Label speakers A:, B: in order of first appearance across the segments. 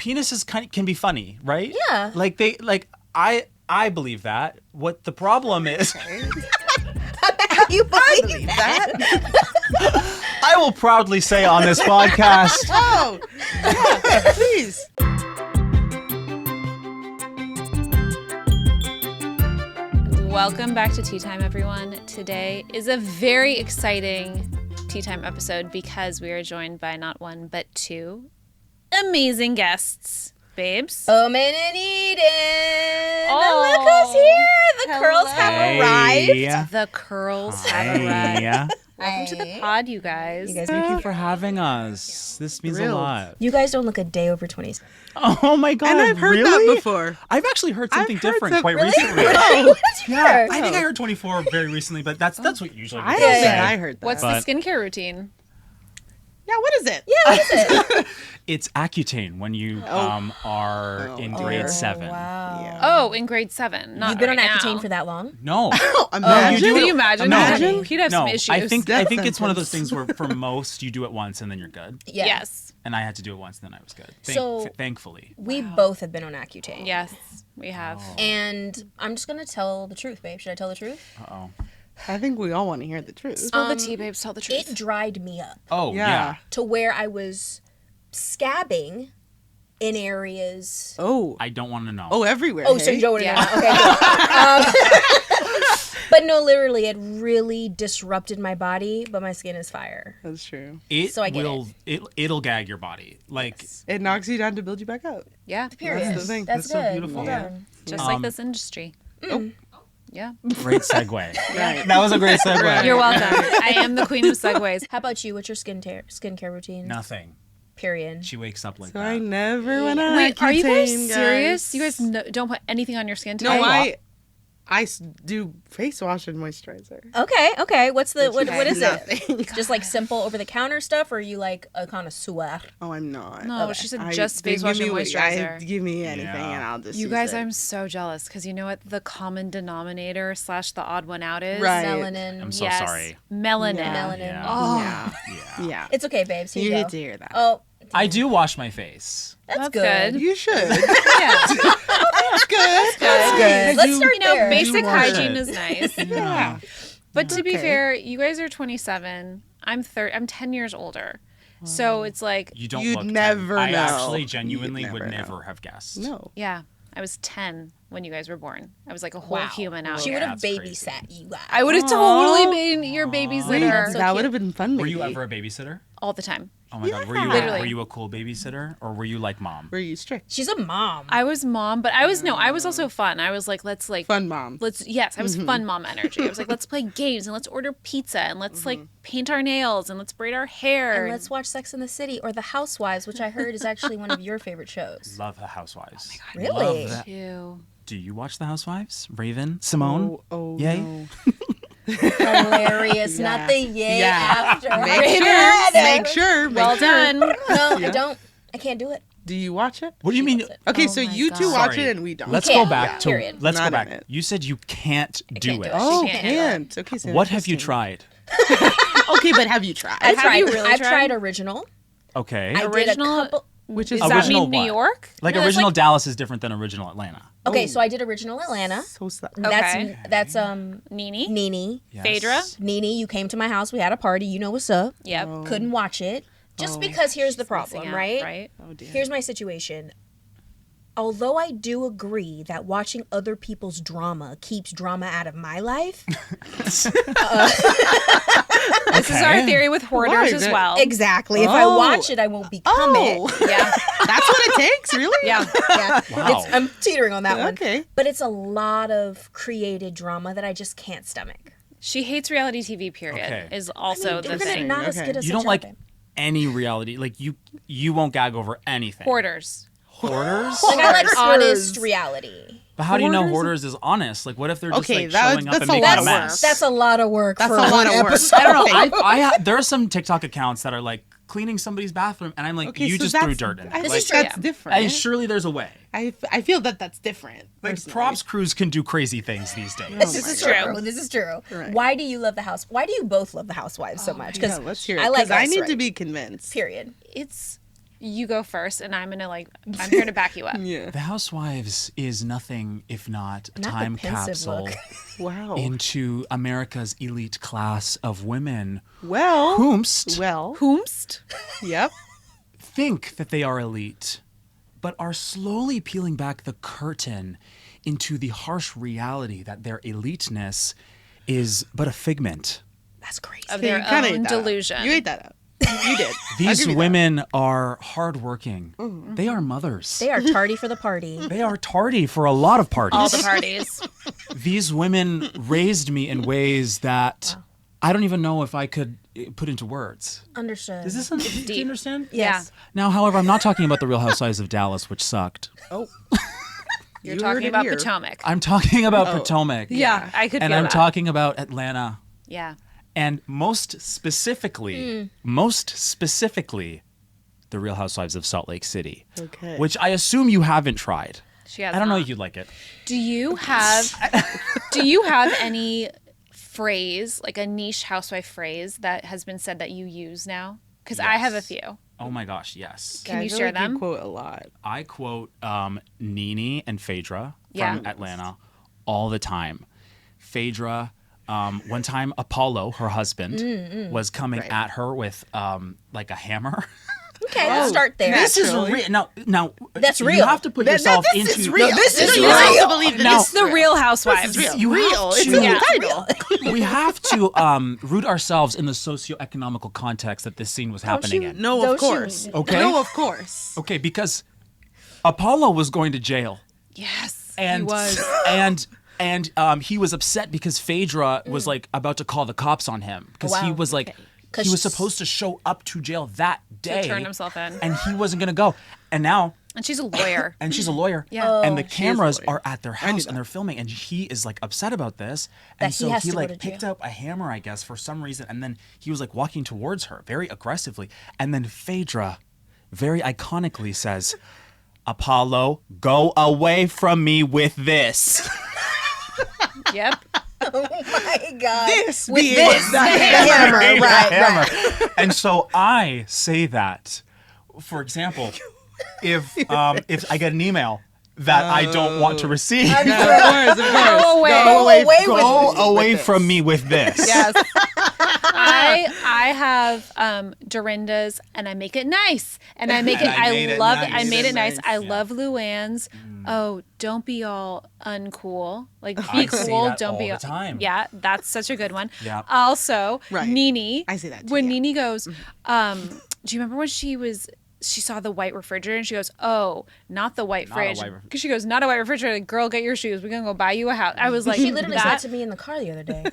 A: penises can be funny, right?
B: Yeah.
A: Like I believe that. What the problem is,
B: You believe that?
A: I will proudly say on this podcast.
C: Oh, yeah, please.
D: Welcome back to Tea Time, everyone. Today is a very exciting Tea Time episode because we are joined by not one, but two amazing guests. Babes.
B: Boman and Eden.
D: Oh.
B: Look who's here. The curls have
A: Hey.
B: arrived.
D: The curls have arrived.
A: Hey.
D: Welcome to the pod, you guys.
B: You guys,
A: Thank you for having us. This means a
C: Thrilled.
A: lot.
B: you guys don't look a day over 20.
A: Oh my god!
C: And I've heard
A: really?
C: that before.
A: I've actually heard something
C: I've heard
A: different
C: some-
A: quite
C: Really?
A: recently.
B: What did you
A: Yeah,
B: hear?
A: I think I heard 24 very recently, but that's what usually
C: I
A: people
C: don't think
A: say.
C: I heard that.
D: What's
A: But-
D: the skincare routine?
C: Yeah, what is it?
B: Yeah, what is it?
A: It's Accutane when you are in grade 7.
B: Wow.
C: Yeah.
D: Oh, in grade 7. Not
B: You've been on
D: right
B: Accutane
D: now.
B: for that long?
A: No.
C: Imagine.
A: do
D: Can
A: it-
D: you imagine?
A: No.
D: He'd have
A: No,
D: some issues.
A: I think
C: Death
A: it's one of those
C: sentence.
A: things where for most you do it once and then you're good.
B: Yeah.
D: Yes.
A: And I had to do it once and then I was good. Thankfully.
B: We both have been on Accutane.
D: Yes, we have.
B: And I'm just going to tell the truth, babe. Should I tell the truth?
A: Uh-oh.
C: I think we all want to hear the truth.
D: Spill the tea, babes. Tell the truth.
B: It dried me up
A: Oh,
C: Yeah.
A: yeah.
B: to where I was scabbing in areas.
C: Oh.
A: I don't want to know.
C: Oh, everywhere.
B: Oh, so
C: hey?
B: you don't want to
D: Yeah.
B: know. Okay, good. But no, literally, it really disrupted my body, but my skin is fire.
C: That's true.
A: It
B: So I get
A: will it'll gag your body. Like
C: It knocks you down to build you back up.
D: Yeah.
B: Period.
C: That's the thing.
B: That's
A: That's so
B: good.
A: beautiful.
B: Well done.
D: Just like this industry. Yeah.
A: great segue.
C: Right.
A: That was a great segue.
D: You're welcome. I am the queen of segues.
B: How about you? What's your skincare routine?
A: Nothing.
B: Period.
A: She wakes up like
C: So
A: that.
C: I never went on
D: Wait, are you guys
C: Accutane,
D: serious? You guys don't put anything on your skin today?
C: No, I do face wash and moisturizer.
B: Okay. What's the what is
C: Nothing.
B: it? Just like simple over the counter stuff, or are you like a connoisseur?
C: Oh, I'm not.
D: No, she said
C: I-
D: just
C: they
D: face wash
C: give
D: and
C: me-
D: moisturizer.
C: Give me anything
A: Yeah.
C: and I'll just
D: You
C: use
D: guys,
C: it.
D: I'm so jealous because you know what the common denominator / the odd one out is?
C: Right.
B: Melanin.
A: I'm so
D: Yes.
A: sorry.
D: Melanin.
C: Yeah.
B: Melanin.
A: Yeah.
D: Oh,
A: Yeah.
C: Yeah.
B: It's okay, babes. Here
C: You
B: you
C: need
B: go.
C: to hear that.
B: Oh,
A: I do wash my face.
B: that's
D: That's
B: good.
D: good.
C: You should.
D: yeah.
C: That's good.
B: That's good. Let's start
D: You know,
B: there.
D: basic
A: wash
D: hygiene
A: it.
D: is nice.
C: Yeah.
D: But to be
C: Okay.
D: fair, you guys are 27. I'm 10 years older. So it's like,
A: You don't
C: You'd
A: look 10.
C: never
A: I
C: know.
A: actually genuinely
C: You'd
A: would
C: never
A: never
C: know.
A: have guessed.
C: No.
D: yeah, I was 10 when you guys were born. I was like a whole
B: Wow.
D: human out
B: She
D: here.
B: would have
A: That's crazy.
B: babysat you guys.
D: I would have totally been your babysitter
B: so
C: that
B: cute.
C: would have been fun.
A: Were
C: Maybe.
A: you ever a babysitter?
D: all the time.
A: Oh my god,
D: Literally.
A: were you a cool babysitter or were you like mom?
C: Were you strict?
B: She's a mom.
D: I was mom, but I was also fun. I was like, let's like
C: Fun mom.
D: I was fun mom energy. I was like, let's play games and let's order pizza and let's like paint our nails and let's braid our hair.
B: and let's watch Sex in the City or The Housewives, which I heard is actually one of your favorite shows.
A: Love the Housewives. Oh my
B: God. Really?
A: Love that.
D: Ew.
A: Do you watch the Housewives? Raven? Simone?
C: Oh,
A: Yay?
C: no.
B: Hilarious. Not the yay
C: Yeah.
B: after.
C: Make sure.
D: Well done.
B: No, I
C: Yeah.
B: don't. I can't do it.
C: Do you watch it?
A: What do you mean?
B: loves it.
C: Okay,
D: Oh
C: so
D: my
C: you two
D: God.
C: watch
A: Sorry.
C: it and we don't.
A: Let's
B: can't.
A: go back
B: Yeah.
A: to
B: Period.
A: let's
C: Not
A: go
C: in
A: back.
C: it.
A: You said you can't do
B: can't do
A: it.
B: it.
C: Oh,
D: She can't.
C: can't. Okay, so
A: What have you
C: interesting.
A: tried?
C: Okay, but have you tried?
B: I've
D: Have
B: tried.
D: you really
B: I've
D: tried?
B: tried original.
A: Okay.
B: I did a
D: Original-
B: couple.
C: Which
D: Does
C: is
D: that
A: Original
D: mean New
A: what?
D: York?
A: Like
D: No, that's
A: original Dallas is different than original Atlanta.
B: Okay, so I did original Atlanta.
C: so sad.
D: Okay.
B: That's
D: Nene.
B: Nene.
A: Yes.
D: Phaedra?
B: Nene, you came to my house. We had a party. You know what's up.
D: Yep.
B: Couldn't watch it just because here's the problem,
D: Missing out,
B: right?
D: Right.
C: Oh dear.
B: Here's my situation. Although I do agree that watching other people's drama keeps drama out of my life,
D: This is our theory with hoarders
C: Why?
D: as well.
B: exactly. If I
C: Oh.
B: watch it, I won't become
C: Oh,
B: it.
D: Yeah.
C: that's what it takes, really?
D: Yeah.
B: Yeah,
A: Wow.
B: I'm teetering on that one.
C: Okay.
B: But it's a lot of created drama that I just can't stomach.
D: She hates reality TV, period,
A: Okay.
D: is also
B: We're
D: the
B: gonna
D: thing.
B: not as
C: Okay.
B: good as
A: You
B: such
A: don't like
B: a-
A: any reality. Like you won't gag over anything.
D: Hoarders.
A: Hoarders?
B: Like I like
C: Hoarders.
B: honest reality.
A: But how do you know
C: Hoarders?
A: Hoarders is honest? Like what if they're just
C: Okay,
A: like
C: that-
A: showing up
C: that's
A: and
C: a
A: making
C: lot
A: a
C: of
A: mess?
C: work.
B: That's a lot of work
C: That's
B: for
C: a lot
B: one
C: of work.
B: episode.
A: I don't know. There are some TikTok accounts that are like cleaning somebody's bathroom, and I'm like,
C: Okay,
A: you
C: so
A: just
C: that's-
A: threw dirt in it.
C: I
A: Like,
C: think that's different.
A: and surely there's a way.
C: I feel that that's different.
A: Like
C: personally.
A: props crews can do crazy things these days.
B: This
C: my
B: is
D: God.
B: true. This is true.
C: Right.
B: Why do you love the house? Why do you both love the Housewives so much?
C: Yeah,
B: Because
C: let's hear it.
B: I like
C: 'cause I
B: us,
C: need
B: right?
C: to be convinced.
B: Period.
D: It's You go first, and I'm here to back you up.
C: Yeah.
A: The Housewives is nothing if not a
B: Not the
A: time
B: pensive
A: capsule
B: look.
C: Wow.
A: into America's elite class of women
C: Well.
A: whomst
D: Whomst?
C: Yep.
A: think that they are elite, but are slowly peeling back the curtain into the harsh reality that their eliteness is but a figment.
B: That's crazy.
D: Of
C: Okay,
D: their
C: you kinda ate
D: own
C: that up.
D: delusion.
C: You ate that up. You did.
A: These women are hardworking. They are mothers.
B: They are tardy for the party.
A: They are tardy for a lot of parties.
D: All the parties.
A: These women raised me in ways that I don't even know if I could put into words.
B: Understood.
A: Is this do you understand?
B: Yes.
A: Now, however, I'm not talking about the Real Housewives of Dallas, which sucked.
C: Oh.
D: You're
C: You
D: talking
C: heard it
D: about
C: here.
D: Potomac.
A: I'm talking about Potomac.
D: Yeah, I could
A: And
D: feel
A: I'm
D: that.
A: talking about Atlanta.
D: Yeah.
A: And most specifically, the Real Housewives of Salt Lake City.
C: Okay.
A: Which I assume you haven't tried.
D: She has
A: I don't know
D: not.
A: if you'd like it.
D: Do you have any phrase, like a niche housewife phrase that has been said that you use now? Because I have a
A: Yes.
D: few.
A: Oh my gosh, yes.
D: Can
C: I
D: you
C: feel
D: share
C: like
D: them?
C: You quote a lot.
A: I quote Nene and Phaedra
D: Yeah.
A: from Atlanta all the time. Phaedra, one time Apollo, her husband, was coming
C: Right.
A: at her with like a hammer.
B: Okay, let's start there.
A: This is
C: Naturally.
A: real. Now
B: That's
A: You
B: real.
A: have to put yourself
C: this
A: into
C: is real.
B: this is
C: You
B: real.
C: have to believe that
A: Now-
C: this
D: It's the Real Housewives.
C: is real.
A: You have
C: real. It's
A: to-
C: in the
A: Yeah.
C: title.
A: We have to root ourselves in the socioeconomical context that this scene was happening in.
C: No,
B: Don't
C: of course.
B: you-
A: Okay.
C: No, of course.
A: Okay, because Apollo was going to jail.
D: Yes,
A: And
D: he was.
A: and he was upset because Phaedra was like about to call the cops on him because
B: wow.
A: he was like
B: Okay.
A: he was supposed to show up to jail that day
D: turn himself in.
A: and he wasn't gonna go. And now
D: And she's a lawyer.
A: and she's a lawyer.
D: Yeah.
A: And the
C: She is a
A: cameras
C: lawyer.
A: are at their
C: knew
A: house
C: that.
A: and they're filming and he is like upset about this.
B: That
A: And
B: he
A: so
B: has
A: he
B: to go
A: like
B: to
A: picked
B: jail.
A: up a hammer, I guess, for some reason, and then he was like walking towards her very aggressively. And then Phaedra very iconically says, Apollo, go away from me with this.
D: Yep.
B: Oh my God.
C: This
B: With
C: being
B: this,
C: the
B: hammer.
A: Right,
B: Right,
A: hammer. And so I say that, for example, if I get an email that I don't want to receive,
C: Of course.
D: Go away.
C: Go away.
A: go away
C: this.
A: from me with this.
D: Yes. I have Dorinda's and I make it nice. And I make it
A: And I made
D: I
A: it
D: love
A: nice.
D: I made it nice. I
A: Yeah.
D: love Luann's. Oh, don't be all uncool. Like be
A: I say
D: cool,
A: that
D: don't
A: all
D: be
A: the time.
D: Yeah, that's such a good one.
A: Yeah.
D: Also,
C: Right.
D: Nene.
C: I say that too,
D: When
C: yeah.
D: Nene goes, do you remember when she saw the white refrigerator and she goes, oh, not the white
A: Not a
D: fridge.
A: white
D: Because she goes, not a white refrigerator. Girl, get your shoes. We're going to go buy you a house. I was like,
B: She literally
D: that,
B: said to me in the car the other day.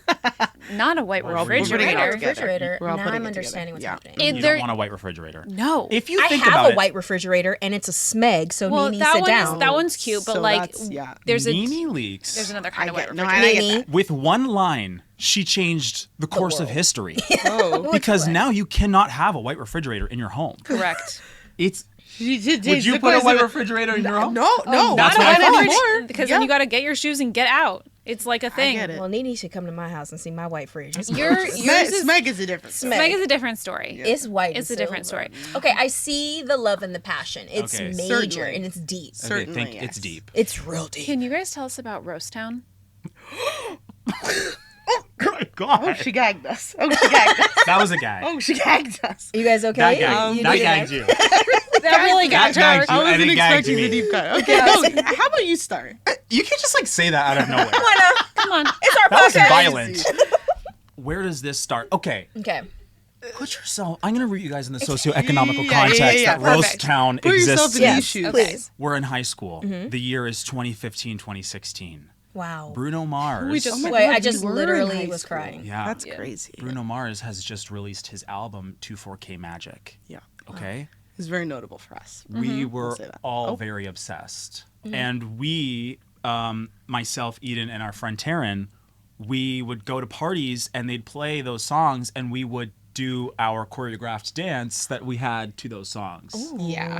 D: not a white
C: all putting it all
D: refrigerator.
C: together.
B: Refrigerator.
C: We're all
B: Now
C: putting
B: I'm
C: it
B: understanding
C: together.
B: what's
C: Yeah.
B: happening.
A: You
D: There-
A: don't want a white refrigerator.
D: No.
A: If you
B: I
A: think
B: have
A: about
B: a white refrigerator and it's a Smeg, so
D: Well,
B: Nene,
D: that
B: sit
D: one
B: down.
D: is that one's cute, but
C: So
D: like
C: that's- yeah.
D: there's a
A: Nene Leaks,
D: there's another kind
C: I
D: of white
C: get, no,
D: refrigerator.
C: I get
B: Nene.
C: that.
A: with one line, she changed the course of
B: world.
A: history.
C: Oh.
A: Because now you cannot have a white refrigerator in your home.
D: Correct.
A: It's
C: She did
A: would you
C: the
A: put a
C: course
A: white
C: of-
A: refrigerator in your home?
C: No, no.
A: That's
D: Not
A: what
D: a
A: I
D: white
A: thought.
D: refrigerator because then you got to get your shoes and get out. It's like a thing.
C: get it.
B: Well, Nene should come to my house and see my white fridge. It's
D: Yours is
C: Smeg is a different.
B: Smeg.
D: Meg is a different story.
B: It's white.
D: It's
B: and
D: a different
B: silver.
D: story.
B: Okay, I see the love and the passion. It's
A: Okay.
B: major
C: Certainly.
B: and it's deep.
A: Okay,
C: Certainly,
A: think
C: yes.
A: it's deep.
B: It's real deep.
D: Can you guys tell us about Roast Town?
A: Oh my God.
C: Oh, she gagged us. Oh, she gagged us.
A: That was a gag.
C: Oh, she gagged us.
B: You guys okay?
A: That
B: You
A: gagged, that
B: did
A: gagged you.
D: That really got
A: That gagged
D: her.
A: you.
C: I wasn't
A: and it gagged
C: expecting
A: me.
C: the deep cut. Okay, no, how about you start?
A: You can't just like say that out of nowhere.
D: Come on.
B: It's our
A: That was
B: podcast.
A: violent. Where does this start? Okay,
B: Okay.
A: put yourself. I'm gonna root you guys in the socioeconomical
C: Yeah,
A: context
C: yeah.
A: that Roast
D: Perfect.
A: Town
C: Put yourself
A: exists
C: in
A: in.
C: these shoes.
B: Please.
A: We're in high school. The year is 2015, 2016.
B: Wow.
A: Bruno Mars.
D: We just-
C: Oh my
B: Wait,
C: God,
B: I just
C: you were in
B: literally
C: high
B: was
C: school.
B: crying.
A: Yeah.
C: That's crazy.
A: Bruno Mars has just released his album 24K Magic.
C: Yeah.
A: Okay.
C: It's very notable for us.
A: We were
C: say that.
A: all
C: Oh.
A: very obsessed. And we, myself, Eden, and our friend Taryn, we would go to parties and they'd play those songs and we would do our choreographed dance that we had to those songs.
C: Yeah.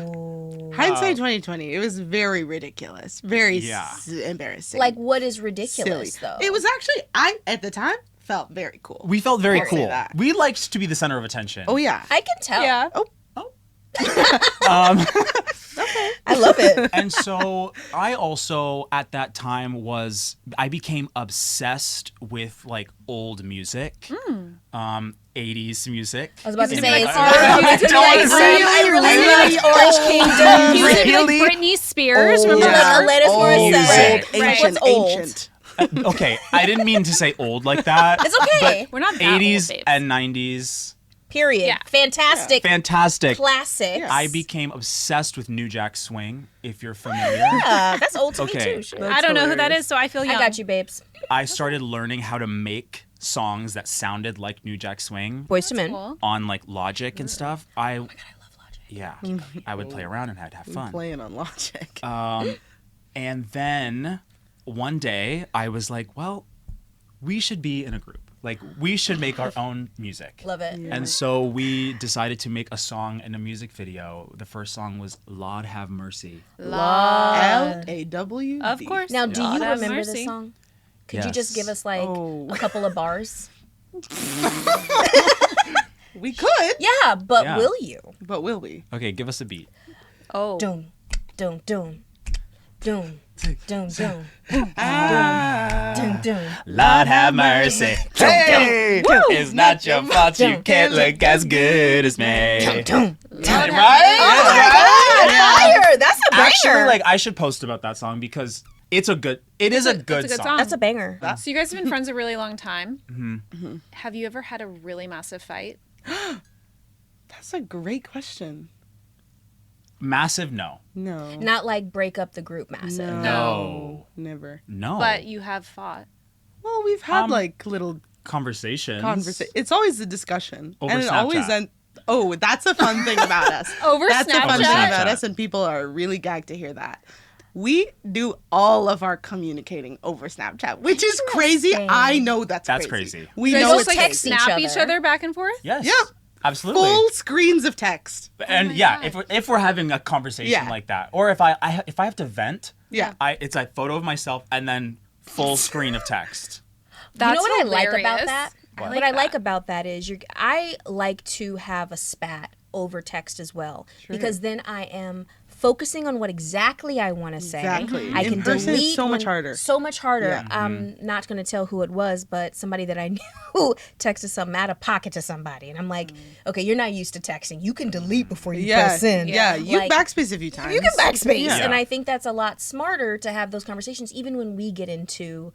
C: Hindsight 2020. It was very ridiculous. Very
A: Yeah.
C: embarrassing.
B: Like, what is
C: silly.
B: ridiculous, though?
C: It was actually, at the time, felt very cool.
A: We felt very
C: I'll say
A: cool.
C: that.
A: We liked to be the center of attention.
C: Oh, yeah.
B: I can tell.
D: Yeah.
B: I love it.
A: And so I also at that time I became obsessed with like old music, 80s music.
B: I was about to
A: In
B: say,
A: my-
B: it's
A: I don't wanna say-
B: you're listening to Orange Kingdom.
D: Music
A: Really?
D: like Britney Spears.
B: Old.
D: Remember
B: Yeah.
D: her?
B: Alanis Morissette.
A: Music.
B: Right.
C: Ancient,
B: What's old?
C: ancient.
A: Okay, I didn't mean to say old like that.
B: It's okay.
D: We're not that
A: 80s
D: old, babes.
A: and 90s,
B: Period.
D: Yeah.
B: Fantastic.
A: fantastic.
B: Classic.
A: I became obsessed with New Jack Swing, if you're familiar.
B: That's old to
A: Okay.
B: me too. Shit.
D: I don't know who that is, so I feel young.
B: I got you, babes.
A: I started learning how to make songs that sounded like New Jack Swing
B: Boys to Men.
D: Cool.
A: on like Logic and stuff. I love Logic. Yeah, I would play around and I'd have fun.
C: Playing on Logic.
A: And then one day I was like, well, we should be in a group. Like, we should make our own music.
B: Love it.
A: And so we decided to make a song and a music video. The first song was Lord Have Mercy.
C: LAW.
D: Of course.
B: Now, do you
D: God have
B: remember
D: mercy.
B: this song? Could you just
A: Yes.
B: give us like a couple of bars?
C: We could,
B: Yeah, but
A: Yeah.
B: will you?
C: but will we?
A: Okay, give us a beat.
D: Oh.
B: Dun, dun, dun, dun, dun, dun,
C: Ah.
B: dun, dun.
A: Lord have mercy. Hey, it's not your fault you can't look as good as me.
B: Dun.
A: Right?
B: Fire! That's a banger.
A: Actually, like, I should post about that song because it is a good
D: good
A: song.
D: song.
B: That's a banger.
D: So you guys have been friends a really long time.
A: Mm-hmm.
D: Have you ever had a really massive fight?
C: That's a great question.
A: Massive, no.
C: No.
B: Not like break up the group massive.
A: No.
C: Never.
A: No.
D: But you have fought.
C: Well, we've had
A: Um,
C: like little
A: Conversations.
C: conversation. It's always a discussion.
A: Over
C: and it
A: Snapchat.
C: always ends. Oh, that's a fun thing about us.
D: Over
C: That's a fun thing
D: Snapchat?
C: about us, and people are really gagged to hear that. We do all of our communicating over Snapchat, which is crazy.
B: Interesting.
C: I know that's
A: That's
C: crazy.
A: crazy.
C: We
D: You guys
C: know
D: just
C: it's
D: like
C: crazy.
B: text
D: snap
B: each
D: each
B: other.
D: other back and forth?
A: Yes.
C: Yep.
A: Absolutely.
C: Full screens of text.
A: And
D: my
A: yeah,
D: God.
A: if we're having a conversation
C: Yeah.
A: like that, or if I have to vent,
C: Yeah.
A: it's a photo of myself and then full screen of text.
B: You know
D: That's
B: what I like about
D: hilarious.
B: that?
A: What?
B: What I like about that is I like to have a spat over text as well because then I am focusing on what exactly I want to say.
C: Exactly.
B: I
C: In
B: can
C: person, it's
B: delete
C: so much
B: when-
C: harder.
B: So much harder.
C: Yeah.
B: I'm not going to tell who it was, but somebody that I knew texted something out of pocket to somebody, and I'm like, okay, you're not used to texting. You can delete before you
C: Yeah.
B: press send.
C: Yeah. You
B: Like,
C: backspace a few times.
B: you can backspace.
A: Yeah.
B: And I think that's a lot smarter to have those conversations, even when we get into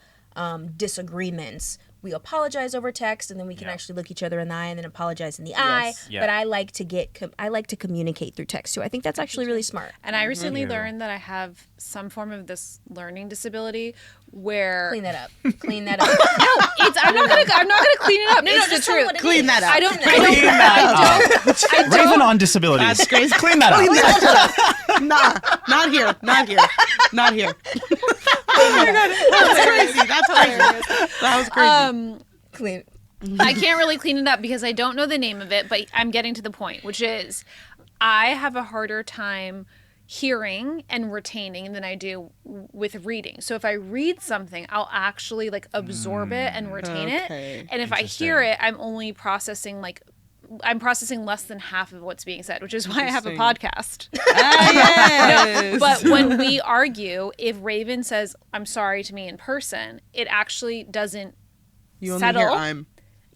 B: disagreements. We apologize over text, and then we can actually look each other in the eye and then apologize in the eye.
A: Yeah.
B: But I like to communicate through text too. I think that's actually really smart.
D: And I recently
A: you.
D: learned that I have some form of this learning disability where
B: Clean that up. Clean that up.
D: I'm not gonna clean it up. It's the
B: just tell me
D: truth.
B: what it
C: Clean
B: is.
C: that up.
D: I don't
A: Raven on disabilities.
C: That's crazy.
A: Clean that up.
C: Nah, not here. Not here. Not here. Oh my god, that's crazy. That's hilarious. That was crazy.
B: Clean.
D: I can't really clean it up because I don't know the name of it, but I'm getting to the point, which is I have a harder time hearing and retaining than I do with reading. So if I read something, I'll actually like absorb it and retain
C: Okay.
D: it. And if I hear it, I'm processing less than half of what's being said, which is why I have a podcast.
C: Yes.
D: But when we argue, if Raven says, I'm sorry to me in person, it actually doesn't
C: You only
D: settle.
C: hear I'm.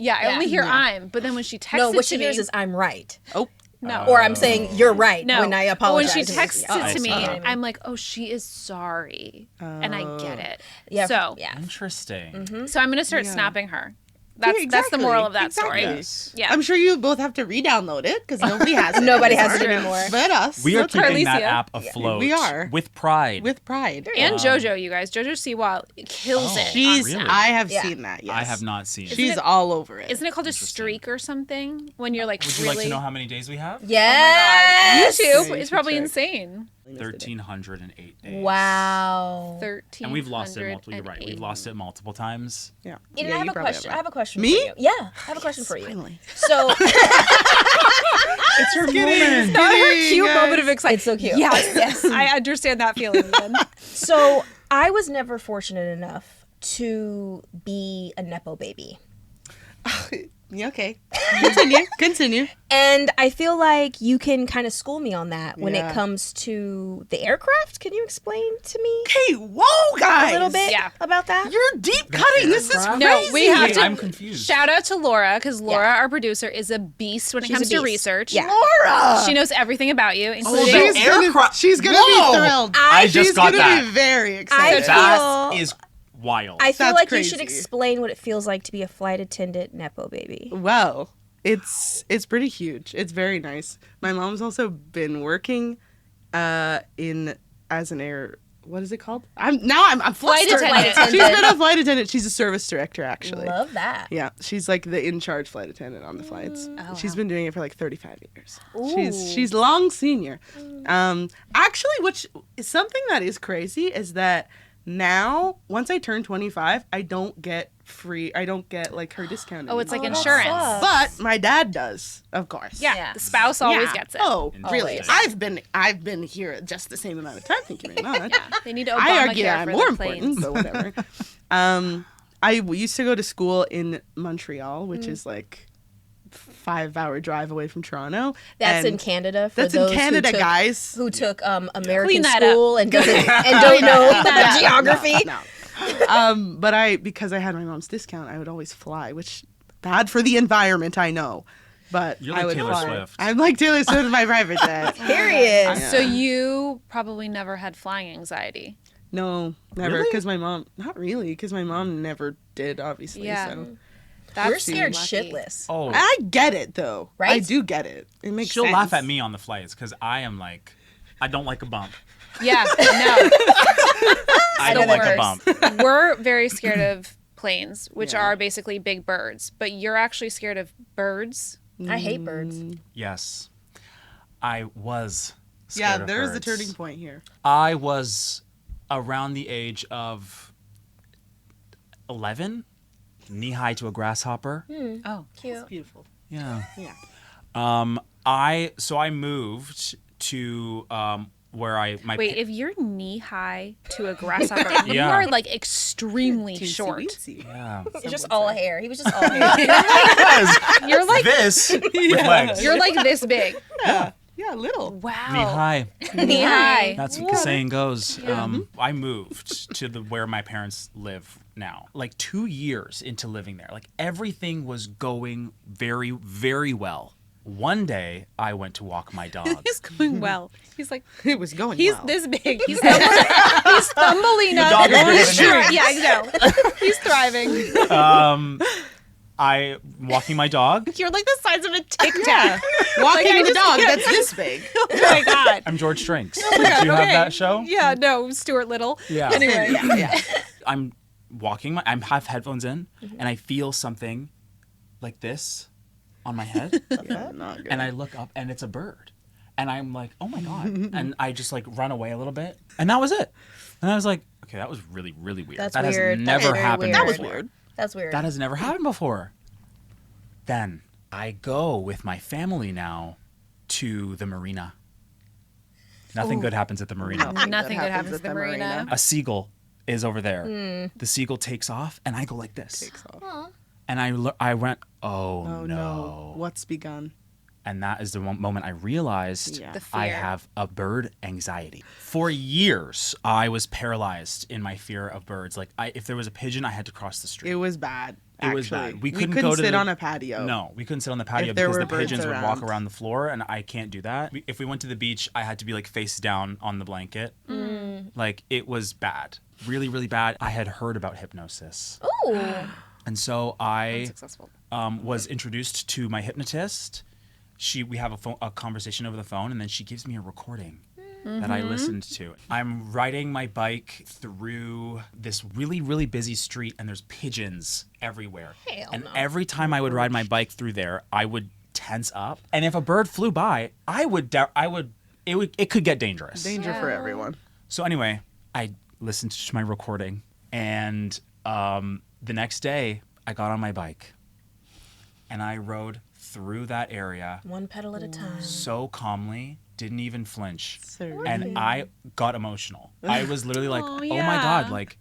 D: Yeah, I only hear I'm. But then when she texts
B: No,
D: it
B: what
D: to
B: she
D: me,
B: hears is I'm right.
C: Oh.
D: no.
B: Or I'm saying you're right
D: no.
B: when I
D: But
B: apologize.
D: when she texts it to me,
A: Uh-huh.
D: I'm like, oh, she is sorry. And I get it.
B: Yeah.
D: So,
B: yeah.
A: Interesting.
D: so I'm going to start snapping her. That's the
C: exactly.
D: moral of that
C: Exactly.
D: story.
A: Yes.
D: Yeah.
C: I'm sure you both have to re-download it because nobody has it.
B: Nobody has it
C: anymore.
B: anymore.
C: But us.
A: We are
D: Look,
A: keeping that
D: Carlicia.
A: app afloat.
C: We are.
A: With pride.
C: with pride.
D: And JoJo, you guys. JoJo Siwa kills it.
C: She's.
A: Really?
C: I have
B: Yeah.
C: seen that. Yes.
A: I have not seen it.
C: She's
D: it-
C: all over it.
D: Isn't it called a streak or something? When you're like
A: Would you
D: really
A: like to know how many days we have?
B: Yes.
D: YouTube
C: you
D: is
C: should
D: probably
C: check.
D: insane.
A: 1,308 days.
B: Wow.
D: 13.
A: And we've lost it multiple. You're right. We've lost it multiple times.
C: Yeah.
B: Eden,
C: Yeah,
B: I have
C: you
B: a
C: probably
B: question.
C: have
B: I have a question
C: Me?
B: for you. Yeah, I have a question for you.
C: Finally.
B: So
A: It's her moment.
D: Not her
C: Kidding,
D: cute
C: guys.
D: moment of excitement.
B: it's so cute.
D: Yes, yes. I understand that feeling. Even.
B: So I was never fortunate enough to be a nepo baby.
C: Yeah, okay. Continue.
B: And I feel like you can kind of school me on that when
C: Yeah.
B: it comes to the aircraft. Can you explain to me
C: Okay, whoa, guys.
B: a little bit
D: Yeah.
B: about that?
C: You're deep cutting. This is
A: aircraft?
C: crazy.
D: No, we have to.
A: I'm confused.
D: Shout out to Laura, because Laura, our producer, is a beast when it
B: She's
D: comes
B: a
D: to
B: beast.
D: research.
B: Yeah.
C: Laura.
D: She knows everything about you,
A: Oh,
D: including.
A: the aircraft.
C: She's gonna
A: Whoa!
C: be thrilled.
A: I just
C: She's
A: got
C: gonna
A: that.
C: be very
B: I
C: excited.
A: That
B: feel-
A: is wild.
B: I feel
C: That's
B: like you should
C: crazy.
B: explain what it feels like to be a flight attendant nepo baby.
C: Well, it's pretty huge. It's very nice. My mom's also been working in as an air. What is it called? I'm
D: Flight
C: flustered.
D: attendant.
C: She's been a flight attendant. She's a service director, actually.
B: Love that.
C: Yeah, she's like the in-charge flight attendant on the flights. She's been doing it for like 35 years. She's long senior. Actually, which is something that is crazy is that now, once I turn 25, I don't get like her discount.
D: Oh, it's like
C: anymore.
D: insurance.
B: sucks.
C: But my dad does, of course.
D: Yeah,
B: Yeah.
D: the spouse always
C: Yeah.
D: gets it.
C: Oh, really?
A: Interesting.
C: I've been here just the same amount of time. Thank you very much.
D: Yeah, they need to Obamacare
C: I argue that I'm
D: for
C: more
D: the planes.
C: important, but whatever. I used to go to school in Montreal, which is like 5-hour drive away from Toronto.
B: That's in
C: And
B: Canada. For
C: That's
B: those
C: in Canada,
B: who took,
C: guys.
B: Who took
D: Clean
B: American
D: that
B: school and don't know the geography.
C: No. But because I had my mom's discount, I would always fly, which bad for the environment, I know. But
A: You're
C: I
A: like
C: would
A: Taylor
C: fly.
A: Swift.
C: I'm like Taylor Swift in my private jet.
B: Period.
C: Yeah.
D: So you probably never had flying anxiety.
C: No, never.
A: Really?
C: Because my mom, not really, because my mom never did, obviously.
D: Yeah.
C: So.
D: That's
B: We're scared
D: lucky.
B: shitless.
A: Oh,
C: I get it, though.
B: Right?
C: I do get it. It makes
A: she'll
C: sense.
A: laugh at me on the flights because I am like, I don't like a bump.
D: Yeah, no.
A: I
B: know
A: don't like
B: the
A: a bump.
D: We're very scared of planes, which are basically big birds. But you're actually scared of birds.
B: I hate birds.
A: Yes, I was.
C: Yeah,
A: Scared of
C: there's a
A: birds.
C: turning point here.
A: I was around the age of 11, knee high to a grasshopper.
D: Oh,
B: Cute.
C: Beautiful.
A: Yeah.
C: Yeah.
A: I moved to where my
D: wait! If you're knee high to a grasshopper, you
A: Yeah.
D: are like extremely
C: Teensy
D: short.
C: weensy.
A: yeah.
B: It's just all hair. He was just all hair.
D: You're like
A: this with legs.
D: you're like this big.
C: Yeah, little.
D: Wow.
A: knee high.
D: Knee high.
A: That's what the saying goes. I moved to where my parents live now. Like 2 years into living there, like everything was going very, very well. One day, I went to walk my dog.
D: He's going well. He's like
C: It was going
D: he's
C: well.
D: this big. He's stumbling up.
A: dog is bigger than
D: Sure.
A: you.
D: Yeah, I know. He's thriving.
A: I walking my dog.
D: You're like the size of a tic tac.
C: Yeah. Walking the dog that's this big.
D: Oh my god.
A: I'm George Strinks. Did you have that show?
D: Yeah, no, Stuart Little.
A: Yeah.
D: Anyway.
C: Yeah.
A: I'm walking. I have headphones in, and I feel something like this on my head.
C: Yeah, not good.
A: And I look up and it's a bird. And I'm like, oh my God. And I just like run away a little bit. And that was it. And I was like, okay, that was really, really weird.
B: That's
A: that
B: weird.
A: has
B: That's
A: never
B: very
A: happened
B: weird.
C: That was
A: before.
C: weird.
B: That's weird.
A: That has never happened before. Then I go with my family now to the marina. Nothing good happens at the marina.
D: Nothing good happens at the marina.
A: A seagull is over there. The seagull takes off and I go like this.
C: Takes off.
A: And I went, oh,
C: Oh
A: no.
C: no. What's begun?
A: And that is the moment I realized
C: Yeah.
D: The
A: I
D: fear.
A: have a bird anxiety. For years, I was paralyzed in my fear of birds. Like, if there was a pigeon, I had to cross the street.
C: It was bad.
A: It was
C: actually.
A: bad. We
C: couldn't
A: couldn't go to
C: sit
A: the-
C: on a patio.
A: No, we couldn't sit on the patio
C: If there
A: because
C: were
A: the
C: birds
A: pigeons would walk
C: around.
A: around the floor, and I can't do that. If we went to the beach, I had to be like face down on the blanket. Like, it was bad. Really, really bad. I had heard about hypnosis.
B: Ooh.
A: And so I
D: Unsuccessful.
A: was introduced to my hypnotist. We have a conversation over the phone, and then she gives me a recording that I listened to. I'm riding my bike through this really, really busy street, and there's pigeons everywhere.
B: Hell
A: and
B: no.
A: every time I would ride my bike through there, I would tense up. And if a bird flew by, it could get dangerous.
C: Danger for everyone.
A: So anyway, I listened to my recording, and the next day I got on my bike, and I rode through that area
B: One pedal at a time.
A: so calmly, didn't even flinch,
C: Serene.
A: and I got emotional. I was literally like,
D: Oh,
A: "Oh my
D: yeah.
A: God!" Like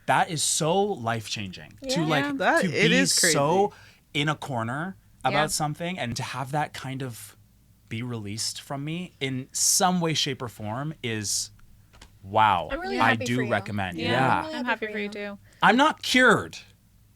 A: that is so life changing. To like
C: That-
A: to
C: it
A: be
C: is crazy.
A: so in a corner about
D: Yeah.
A: something, and to have that kind of be released from me in some way, shape, or form is wow.
B: I'm really
A: I
B: happy
A: do
B: for you.
A: recommend.
D: Yeah.
A: Yeah.
B: really
D: I'm
B: happy
D: happy
B: for
D: for you
B: you.
D: too.
A: I'm not cured.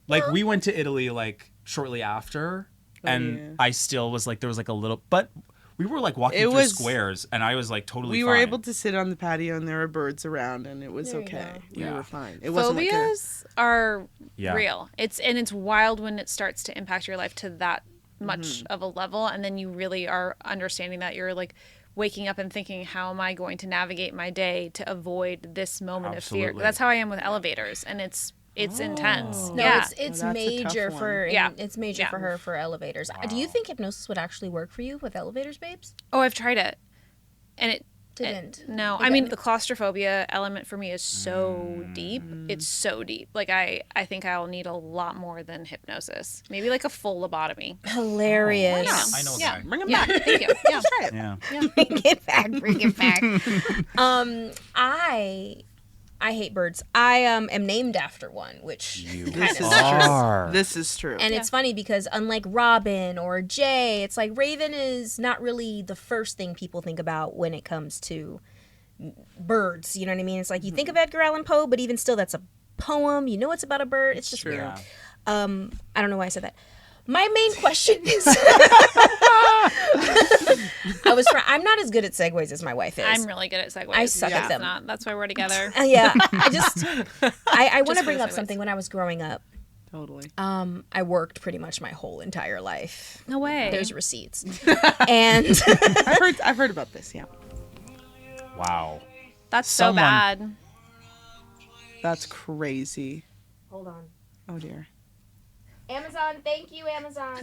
A: Like, we went to Italy like shortly after, and
C: yeah.
A: I still was like, there was like a little, but we were like walking
C: It
A: through
C: was-
A: squares, and I was like totally
C: We
A: fine.
C: were able to sit on the patio and there were birds around and it was
B: There you
C: okay.
B: go.
C: We
A: Yeah.
C: were fine. It wasn't like a,
D: Phobias are
A: Yeah.
D: real. It's wild when it starts to impact your life to that much of a level, and then you really are understanding that you're like waking up and thinking, how am I going to navigate my day to avoid this moment of fear?
A: Absolutely.
D: That's how I am with elevators, and it's intense.
B: No,
D: Yeah.
B: it's
C: that's a tough
B: major
C: one.
B: for
D: Yeah.
B: it's major
D: Yeah.
B: for her for elevators. Do you think hypnosis would actually work for you with elevators, babes?
D: Oh, I've tried it, and it
B: Didn't.
D: no,
B: Okay.
D: I mean the claustrophobia element for me is so deep. It's so deep. Like I think I'll need a lot more than hypnosis. Maybe like a full lobotomy.
B: Hilarious.
A: I know a
D: Yeah.
A: guy.
C: bring them
D: Yeah,
C: back.
D: thank you. Yeah.
C: Try it.
A: Yeah.
B: Bring it back. Bring it back. I hate birds. I am named after one, which
C: This is
A: are.
C: true. This is true.
B: and it's funny because unlike Robin or Jay, it's like Raven is not really the first thing people think about when it comes to birds. You know what I mean? It's like you think of Edgar Allan Poe, but even still, that's a poem. You know it's about a bird. It's just
C: true.
B: weird.
A: Yeah.
B: I don't know why I said that. My main question is, I'm not as good at segues as my wife is.
D: I'm really good at segues.
B: I suck at
D: She's
B: them.
D: not. That's why we're together.
B: Yeah, I want to
D: for
B: bring
D: the
B: up
D: segues.
B: something. When I was growing up,
C: Totally.
B: I worked pretty much my whole entire life.
D: No way.
B: There's receipts, and
C: I've heard about this, yeah.
A: Wow.
D: That's so
A: Someone-
D: bad.
C: That's crazy.
B: hold on.
C: Oh dear.
B: Amazon, thank you, Amazon.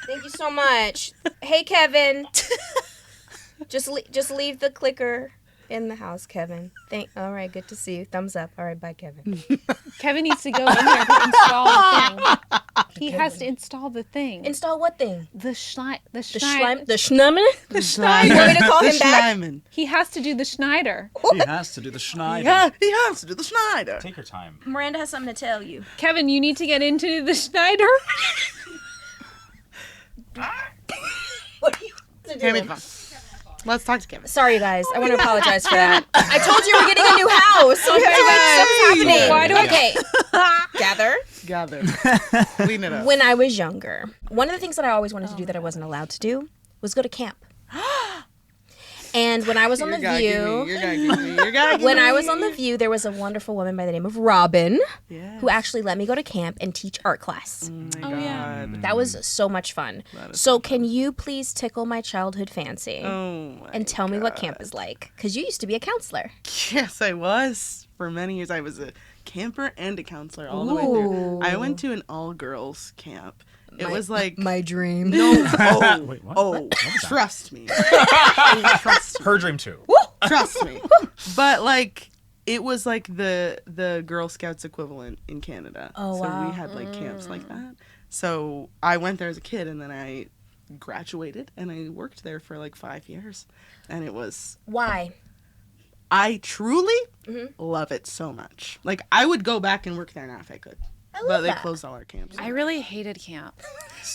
B: Thank you so much. Hey, Kevin. just leave the clicker in the house, Kevin. All right, good to see you. Thumbs up. All right, bye, Kevin.
D: Kevin needs to go in there to install the thing. He has to install the thing.
B: Install what thing?
D: The Schneid.
B: The Schleim? The Schneeman?
C: The
B: You want me to call him back?
C: Schleiman.
D: He has to do the Schneider.
A: He has to do the Schneider.
C: Yeah, he has to do the Schneider.
A: Take your time.
B: Miranda has something to tell you.
D: Kevin, you need to get into the Schneider.
B: What do you want to
C: Hand me
B: do?
C: the phone. Let's talk to Kevin.
B: Sorry, guys. I want to apologize for that. I told you we're getting a new house. So we have to make stuff happening.
D: Why do I-
B: Okay. Gather.
C: Gather. Clean it up.
B: When I was younger, one of the things that I always wanted to do that I wasn't allowed to do was go to camp. And when I was on The View, when I was on The View, there was a wonderful woman by the name of Robin who actually let me go to camp and teach art class.
C: Oh my
D: yeah.
C: God.
B: That was so much fun.
C: is
B: So can you please tickle my childhood fancy
C: Oh my
B: and tell me what camp is like? Because you used to be a counselor.
C: Yes, I was. For many years, I was a camper and a counselor all the way through. I went to an all-girls camp. It was like
B: my dream.
C: no. Oh,
A: Wait, what?
C: oh, trust me.
A: Her dream too.
C: Trust me. But like, it was like the Girl Scouts equivalent in Canada.
B: Oh,
C: so
B: wow.
C: we had like camps like that. So I went there as a kid, and then I graduated, and I worked there for like 5 years, and it was.
B: Why?
C: I truly love it so much. Like, I would go back and work there now if I could. But they
B: that.
C: closed all our camps.
D: I really hated camp.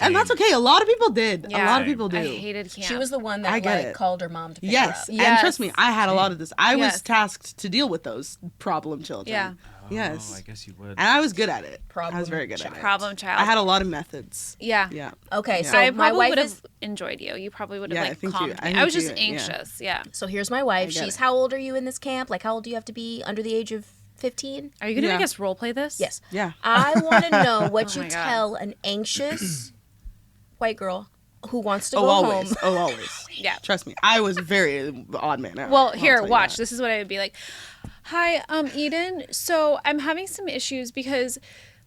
C: And that's okay. A lot of people did.
D: Yeah,
C: a lot of people do.
D: I hated camp.
B: She was the one that
C: I get
B: like
C: it.
B: called her mom to pick
C: Yes.
B: her up.
C: And trust me, I had a lot of this. I was
D: Yes.
C: tasked to deal with those problem children.
D: Yeah.
C: Yes.
A: Oh, I guess you would.
C: And I was good at it. I
B: Problem
C: was very good at it.
D: Problem child.
C: I had a lot of methods.
D: Yeah.
C: Yeah.
B: Okay,
C: Yeah.
B: so
D: I
B: my
D: probably
B: wife
D: would
B: is.
D: have enjoyed you. You probably would have
C: Yeah, I
D: like
C: think
D: calmed
C: you- I
D: me.
C: think
D: I was just
C: you- yeah.
D: anxious. Yeah.
B: So here's my wife.
C: get
B: She's
C: it.
B: how old are you in this camp? Like how old do you have to be under the age of 15?
D: Are you gonna
C: Yeah.
D: make us role play this?
B: Yes.
C: Yeah.
B: I want to know what
D: Oh
B: you
D: my God.
B: tell an anxious white girl who wants to
C: Oh,
B: go
C: always.
B: home.
C: Oh, always.
D: Yeah.
C: Trust me. I was very odd man out.
D: Well,
C: I'll
D: here,
C: tell you
D: watch.
C: that.
D: This is what I would be like. Hi, Eden. So I'm having some issues because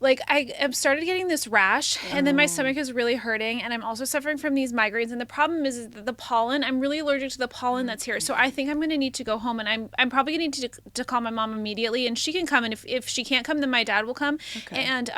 D: like I am started getting this rash and then my stomach is really hurting and I'm also suffering from these migraines and the problem is that the pollen, I'm really allergic to the pollen that's here. So I think I'm going to need to go home and I'm probably going to need to call my mom immediately and she can come and if she can't come then my dad will come. And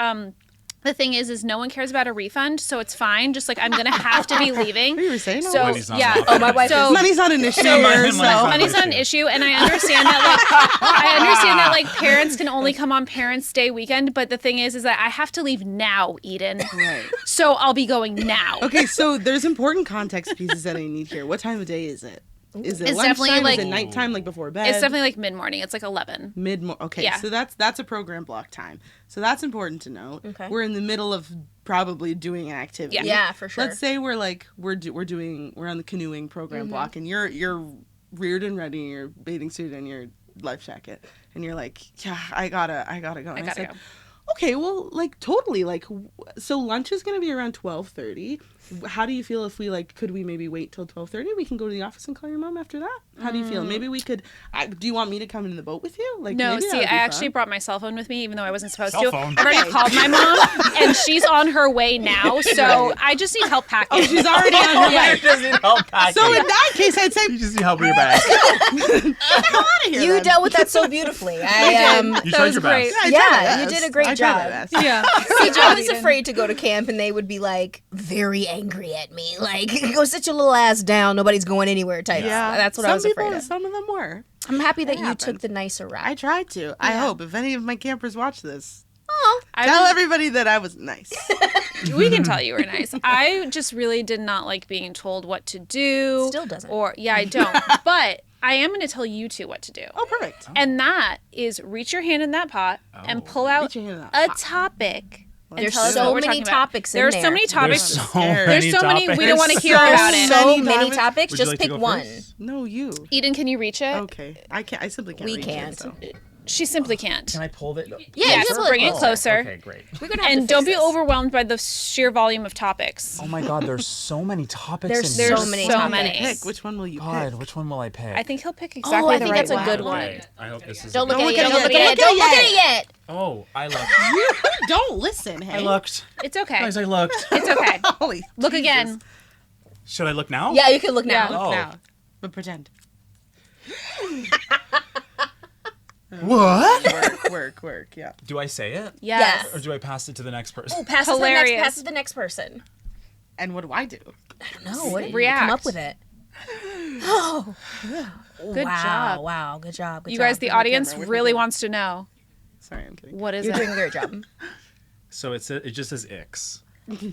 D: The thing is no one cares about a refund, so it's fine. Just like I'm gonna have to be leaving.
C: What you were saying?
D: So
A: Money's not
D: yeah.
A: enough.
B: Oh, my wife
D: So-
B: is...
C: Money's not an issue.
A: Money's
C: so.
A: not-
D: Money's not an issue, and I understand that like parents can only come on Parents' Day weekend. But the thing is that I have to leave now, Eden.
C: Right.
D: So I'll be going now.
C: Okay, so there's important context pieces that I need here. What time of day is it? Is it
D: It's
C: lunchtime?
D: definitely, like-
C: Is it nighttime, like before bed?
D: It's definitely like mid-morning. It's like 11.
C: Okay,
D: Yeah.
C: so that's a program block time. So that's important to note.
B: Okay.
C: We're in the middle of probably doing an activity.
B: Yeah, for sure.
C: Let's say we're like we're on the canoeing program block, and you're reared and ready in your bathing suit and your life jacket, and you're like, yeah, I gotta go. And
D: I gotta
C: said,
D: go.
C: okay, well, like totally, like so lunch is gonna be around 12:30. How do you feel if we could we maybe wait till 12:30? We can go to the office and call your mom after that. How do you feel? Maybe we could. Do you want me to come in the boat with you? Like
D: No,
C: maybe that
D: see,
C: would
D: I
C: be
D: actually
C: fun.
D: brought my cell phone with me, even though I wasn't supposed
A: Cell
D: to.
A: phone?
D: I've already called my mom, and she's on her way now, so I just need help packing.
C: Oh, she's already on her way.
A: doesn't help packing.
C: So in that case, I'd say
A: you just need help with your bag.
B: You dealt with that so beautifully.
A: You
D: That
A: tried
D: was
A: your
D: great.
A: best.
C: I
B: Yeah,
C: tried my
B: you
C: best.
B: did a great
C: I tried my
B: job.
C: best.
D: Yeah.
B: See, I was afraid to go to camp and they would be like very angry at me. Like, go sit your little ass down. Nobody's going anywhere type.
C: Yeah,
B: That's what I was afraid of.
C: Some of them were.
B: I'm happy that you
C: happened.
B: took the nicer
C: I
B: route.
C: tried to. I hope if any of my campers watch this,
D: I
C: tell
D: was-
C: everybody that I was nice.
D: We can tell you were nice. I just really did not like being told what to do.
B: Still doesn't.
D: Or, yeah, I don't. But I am going to tell you two what to do.
C: Oh, perfect.
D: And that is reach your hand in that pot and pull out
C: Reach your hand in that
D: a
C: pot.
D: topic. and
B: There's
D: tell us
B: so
D: what we're
B: many
D: talking about.
B: topics in
D: There's
B: there.
D: so many topics.
A: There's so
C: There's
A: many
D: so many we don't want to
A: topics.
D: hear about it.
B: So
C: Many
B: many
C: topics.
B: topics.
A: Would you
B: Just
A: like to
B: pick
A: go
B: one.
A: first?
C: No, you.
D: Eden, can you reach it?
C: Okay. I can't. I simply can't.
B: We
C: reach
B: can't.
C: It, so.
D: She simply can't.
A: Can I pull it?
D: Yes,
B: you can
D: bring it
B: pull it.
D: closer.
A: Okay, great.
B: We're gonna have
D: And
B: to
D: don't
B: fix
D: be
B: this.
D: overwhelmed by the sheer volume of topics.
A: Oh my God, there's so many topics.
B: There's
A: in
B: so
A: here.
B: many
D: so
B: topics.
D: many.
C: Pick. Which one will you
A: God,
C: pick?
A: which one will I pick?
D: I think he'll pick exactly
B: I
D: the
B: think
D: right
B: that's a good
D: one.
B: one.
A: Okay, I hope this is.
B: Don't look
C: Don't
B: at it
C: look
B: yet.
C: at it.
B: Don't look
C: Don't
B: at
C: look
B: it yet.
A: Oh, I looked.
C: You don't listen. Hey.
A: I looked.
D: It's okay.
A: Guys, I looked.
D: It's okay.
C: Holy.
D: Look
C: Jesus.
D: again.
A: Should I look now?
B: Yeah, you can look now.
D: Yeah.
A: Oh.
C: Now, but pretend.
A: What?
C: Work. Yeah.
A: Do I say it?
D: Yes.
A: Or do I pass it to the next person?
B: Ooh, pass it to the
D: Hilarious.
B: next. Pass it to the next person.
C: And what do I do?
B: No, what did you
D: React.
B: come up with it? Oh,
D: Good
B: wow,
D: job.
B: Wow, good job. Good
D: You
B: job.
D: guys, the
C: With my
D: audience
C: camera, with my
D: really
C: camera.
D: wants to know.
C: Sorry, I'm kidding.
D: What is
B: You're
D: it?
B: doing a great job.
A: So it just says icks.
B: Icks.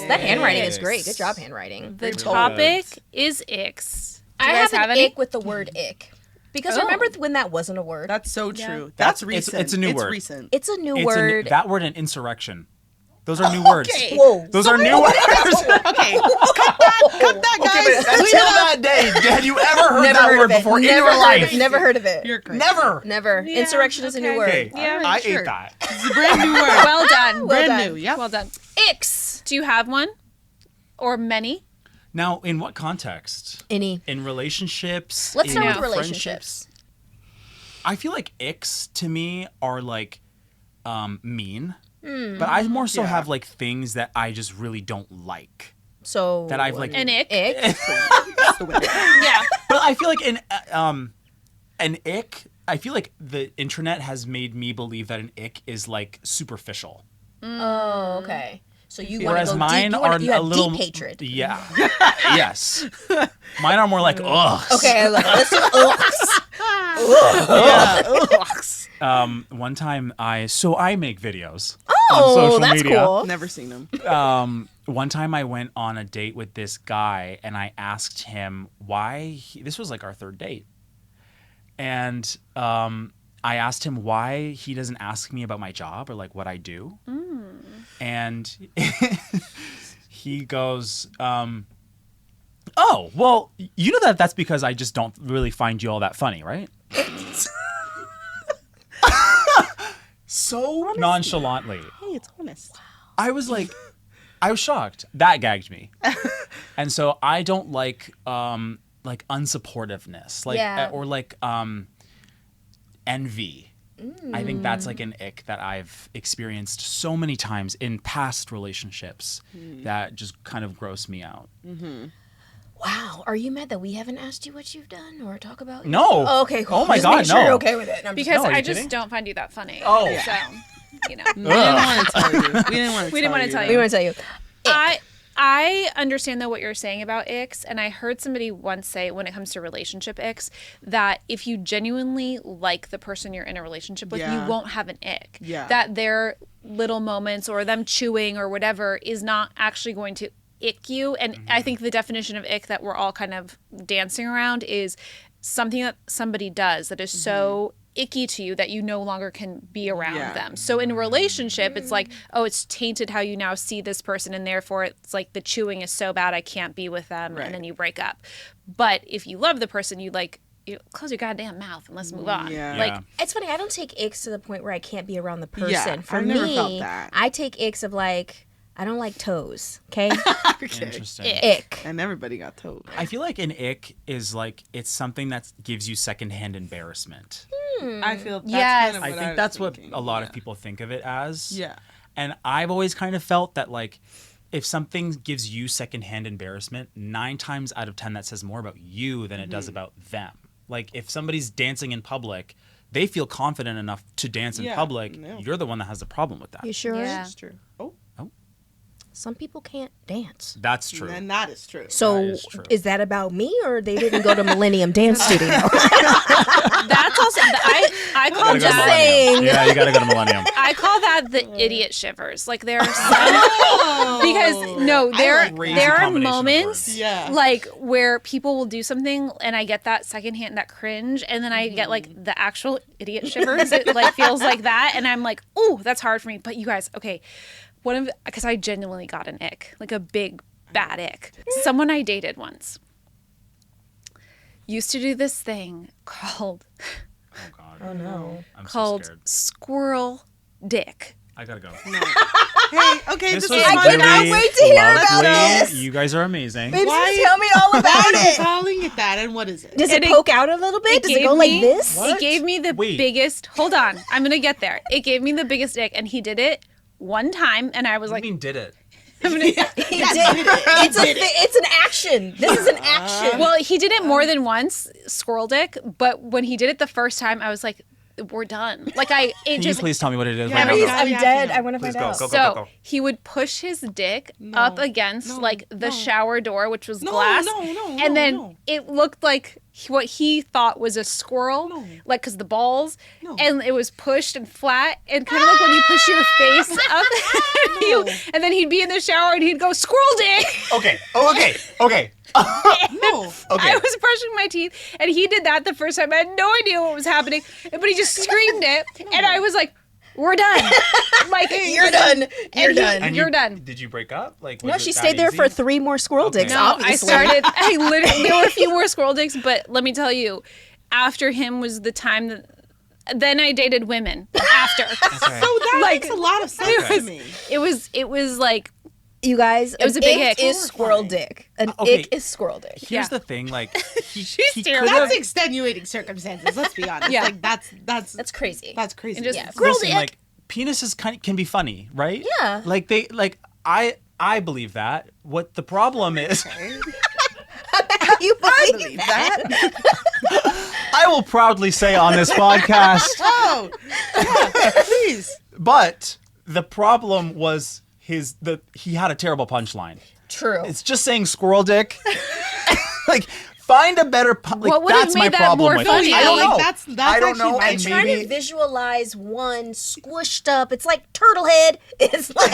B: That handwriting is
A: Icks.
B: great. Good job handwriting.
D: The
A: Really
D: topic is icks. Do you
B: I
D: guys
B: have an
D: any?
B: ick with the word ick. Because
D: Oh.
B: remember when that wasn't a word?
C: That's so true.
A: That's-
C: That's
A: it's-
C: recent.
A: it's a new word.
C: Recent.
B: It's a new
A: It's
B: word.
A: that word and insurrection. Those are new words.
B: Whoa.
A: Those are new words.
C: Okay. Cut that, guys.
A: Until that day, had you ever heard
B: Never
A: that
B: heard
A: word
B: of it.
A: before
B: Never
A: in your
B: heard
A: life?
B: Of it. Never heard of it.
C: You're great.
A: Never.
B: Never.
D: Yeah,
B: Insurrection is a new
D: okay.
B: word.
A: Okay,
D: Yeah,
A: I
C: sure.
A: ate that.
C: It's a brand new word.
D: Well done.
B: Well
C: brand
B: done.
C: new. Yep.
D: Well done.
B: Icks.
D: Do you have one? Or many?
A: Now, in what context?
B: Any.
A: In relationships?
B: Let's
A: in
B: start with
A: friendships?
B: relationships.
A: I feel like icks to me are like mean, but I more so
C: Yeah.
A: have like things that I just really don't like.
B: So
A: That I've, like-
D: An ick?
B: ick.
C: That's the winner.
D: Yeah.
A: But I feel like an ick. I feel like the internet has made me believe that an ick is like superficial,
B: Oh, okay. So you want
A: whereas
B: to go
A: mine
B: deep.
A: are
B: You have
A: a little
B: deep hatred.
A: Yeah. Yes. Mine are more like ugh.
B: Okay, let's do ugh.
A: One time I make videos on
B: Oh,
A: social
B: that's
A: media.
B: cool.
C: Never seen them.
A: One time I went on a date with this guy and I asked him why this was like our third date. And I asked him why he doesn't ask me about my job or like what I do. And he goes, oh, well, you know that's because I just don't really find you all that funny, right? So nonchalantly.
C: Hey, it's honest.
A: I was like, I was shocked. That gagged me. And so I don't like unsupportiveness, like
B: Yeah.
A: or like envy. I think that's like an ick that I've experienced so many times in past relationships that just kind of gross me out.
B: Wow. Are you mad that we haven't asked you what you've done or talk about?
A: No.
B: Oh, okay. Cool.
A: Oh my
B: Just
A: God,
B: making sure
A: no.
B: you're okay with it. I'm just-
D: Because
A: No, are
D: I
A: you
D: just
A: kidding?
D: don't find you that funny.
A: Oh.
D: So you know.
C: We didn't want to tell you. We didn't want to
D: We didn't want to tell
B: We
D: you.
B: want to tell you.
D: I understand though what you're saying about icks, and I heard somebody once say when it comes to relationship icks that if you genuinely like the person you're in a relationship with, you won't have an ick.
C: Yeah.
D: That their little moments or them chewing or whatever is not actually going to ick you. And I think the definition of ick that we're all kind of dancing around is something that somebody does that is so icky to you that you no longer can be around them. So in a relationship, it's like, oh, it's tainted how you now see this person, and therefore it's like the chewing is so bad I can't be with them, and then you break up. But if you love the person, you close your goddamn mouth and let's move on. Like,
B: it's funny, I don't take icks to the point where I can't be around the person.
C: Yeah,
B: For
C: I've
B: me,
C: never felt that.
B: I take icks of like, I don't like toes, okay?
A: Interesting.
B: Ick.
C: And everybody got told.
A: I feel like an ick is like it's something that gives you secondhand embarrassment.
C: I feel that's
D: Yes.
C: kind of
A: I
C: what
A: think
C: was
A: that's what
C: thinking.
A: a lot of people think of it as.
C: Yeah.
A: And I've always kind of felt that like if something gives you secondhand embarrassment, 9 times out of 10 that says more about you than it does about them. Like if somebody's dancing in public, they feel confident enough to dance in public.
C: Yeah.
A: You're the one that has the problem with that.
B: You sure?
D: Yeah.
C: That's true. Oh.
B: Some people can't dance.
A: That's true.
C: And that is true.
B: So
A: is true.
B: is that about me, or they didn't go to Millennium Dance Studio?
D: that's also I call
A: You gotta go to
D: that
A: Millennium. Yeah, you gotta go to Millennium.
D: I call that the idiot shivers. Like there are some because
A: Crazy
D: there are
A: combination of
D: moments
C: words.
D: like where people will do something and I get that secondhand that cringe, and then I get like the actual idiot shivers. It like feels like that, and I'm like, ooh, that's hard for me. But you guys, okay. Because I genuinely got an ick, like a big bad ick. Someone I dated once used to do this thing called
A: Oh God.
B: Oh no.
A: I'm so
D: called
A: scared.
D: squirrel dick.
A: I gotta go.
C: Hey, okay,
A: This
C: this
A: was
C: is
B: I
C: my
B: cannot
A: really
B: wait to hear about
A: lovely.
B: this.
A: You guys are amazing.
B: Babes,
C: Why-
B: tell me all about
C: Why are you
B: it.
C: calling it that, and what is it?
B: Does it
D: And it-
B: poke out a little bit? Does it
D: gave
B: go like
D: me-
B: this?
A: What?
D: It gave me the
A: Wait.
D: biggest. Hold on, I'm gonna get there. It gave me the biggest ick, and he did it one time, and I was
A: What
D: like,
A: do you mean did it?
B: He did. It's an action. This is an action.
D: well, he did it more than once, squirrel dick. But when he did it the first time, I was like, we're done. Like it
A: Can you
D: just.
A: please tell me what it is
C: Yeah,
A: right now?
B: Please,
C: Yeah,
B: I'm
C: yeah,
B: dead.
C: yeah.
B: I want to
A: Please
B: find
A: go,
B: out.
A: go,
D: So he would push his dick up against like the shower door, which was glass, and then it looked like what he thought was a squirrel, like because the balls, and it was pushed and flat, and kind of like when you push your face up, and then he'd be in the shower and he'd go squirrel dick.
A: Okay. Oh, okay.
C: No.
A: Okay.
D: I was brushing my teeth, and he did that the first time. I had no idea what was happening, but he just screamed it, and I was like, "We're done." Like
B: You're done. You're done.
A: And
D: You're done.
A: Did you break up? Like was
B: No,
A: it
B: she
A: that
B: stayed there
A: easy?
B: for 3 more squirrel dicks.
A: No,
B: Obviously.
D: I literally, there were a few more squirrel dicks, but let me tell you, after him was the time that, then I dated women after.
A: Okay.
C: So that
D: Like,
C: makes a lot of sense to me.
D: It was like,
B: You guys,
D: It was
B: an
D: a big
B: ick
D: ick.
B: is squirrel dick. An
A: Okay.
B: ick is squirrel dick.
A: Here's
D: Yeah.
A: the thing, like he
D: terrible.
A: could've-
C: That's extenuating circumstances. Let's be honest.
D: Yeah.
C: Like that's
B: That's crazy.
C: that's crazy.
D: And just-
B: Yeah.
D: Squirrel
A: listen,
B: dick.
A: like penises can be funny, right?
B: Yeah.
A: Like I believe that. What the problem is,
B: You believe that?
A: I will proudly say on this podcast,
C: Oh, yeah, please.
A: but the problem was he had a terrible punchline.
B: True.
A: It's just saying squirrel dick. Like find a better like
D: What would have
A: that's my
D: made that
A: problem
D: more
A: with
D: funny?
A: it. I don't
C: Yeah, like,
A: know.
C: that's
A: I don't
C: actually
A: know.
C: my
A: And
B: Trying
A: maybe
B: to visualize one squished up. It's like turtle head. It's like,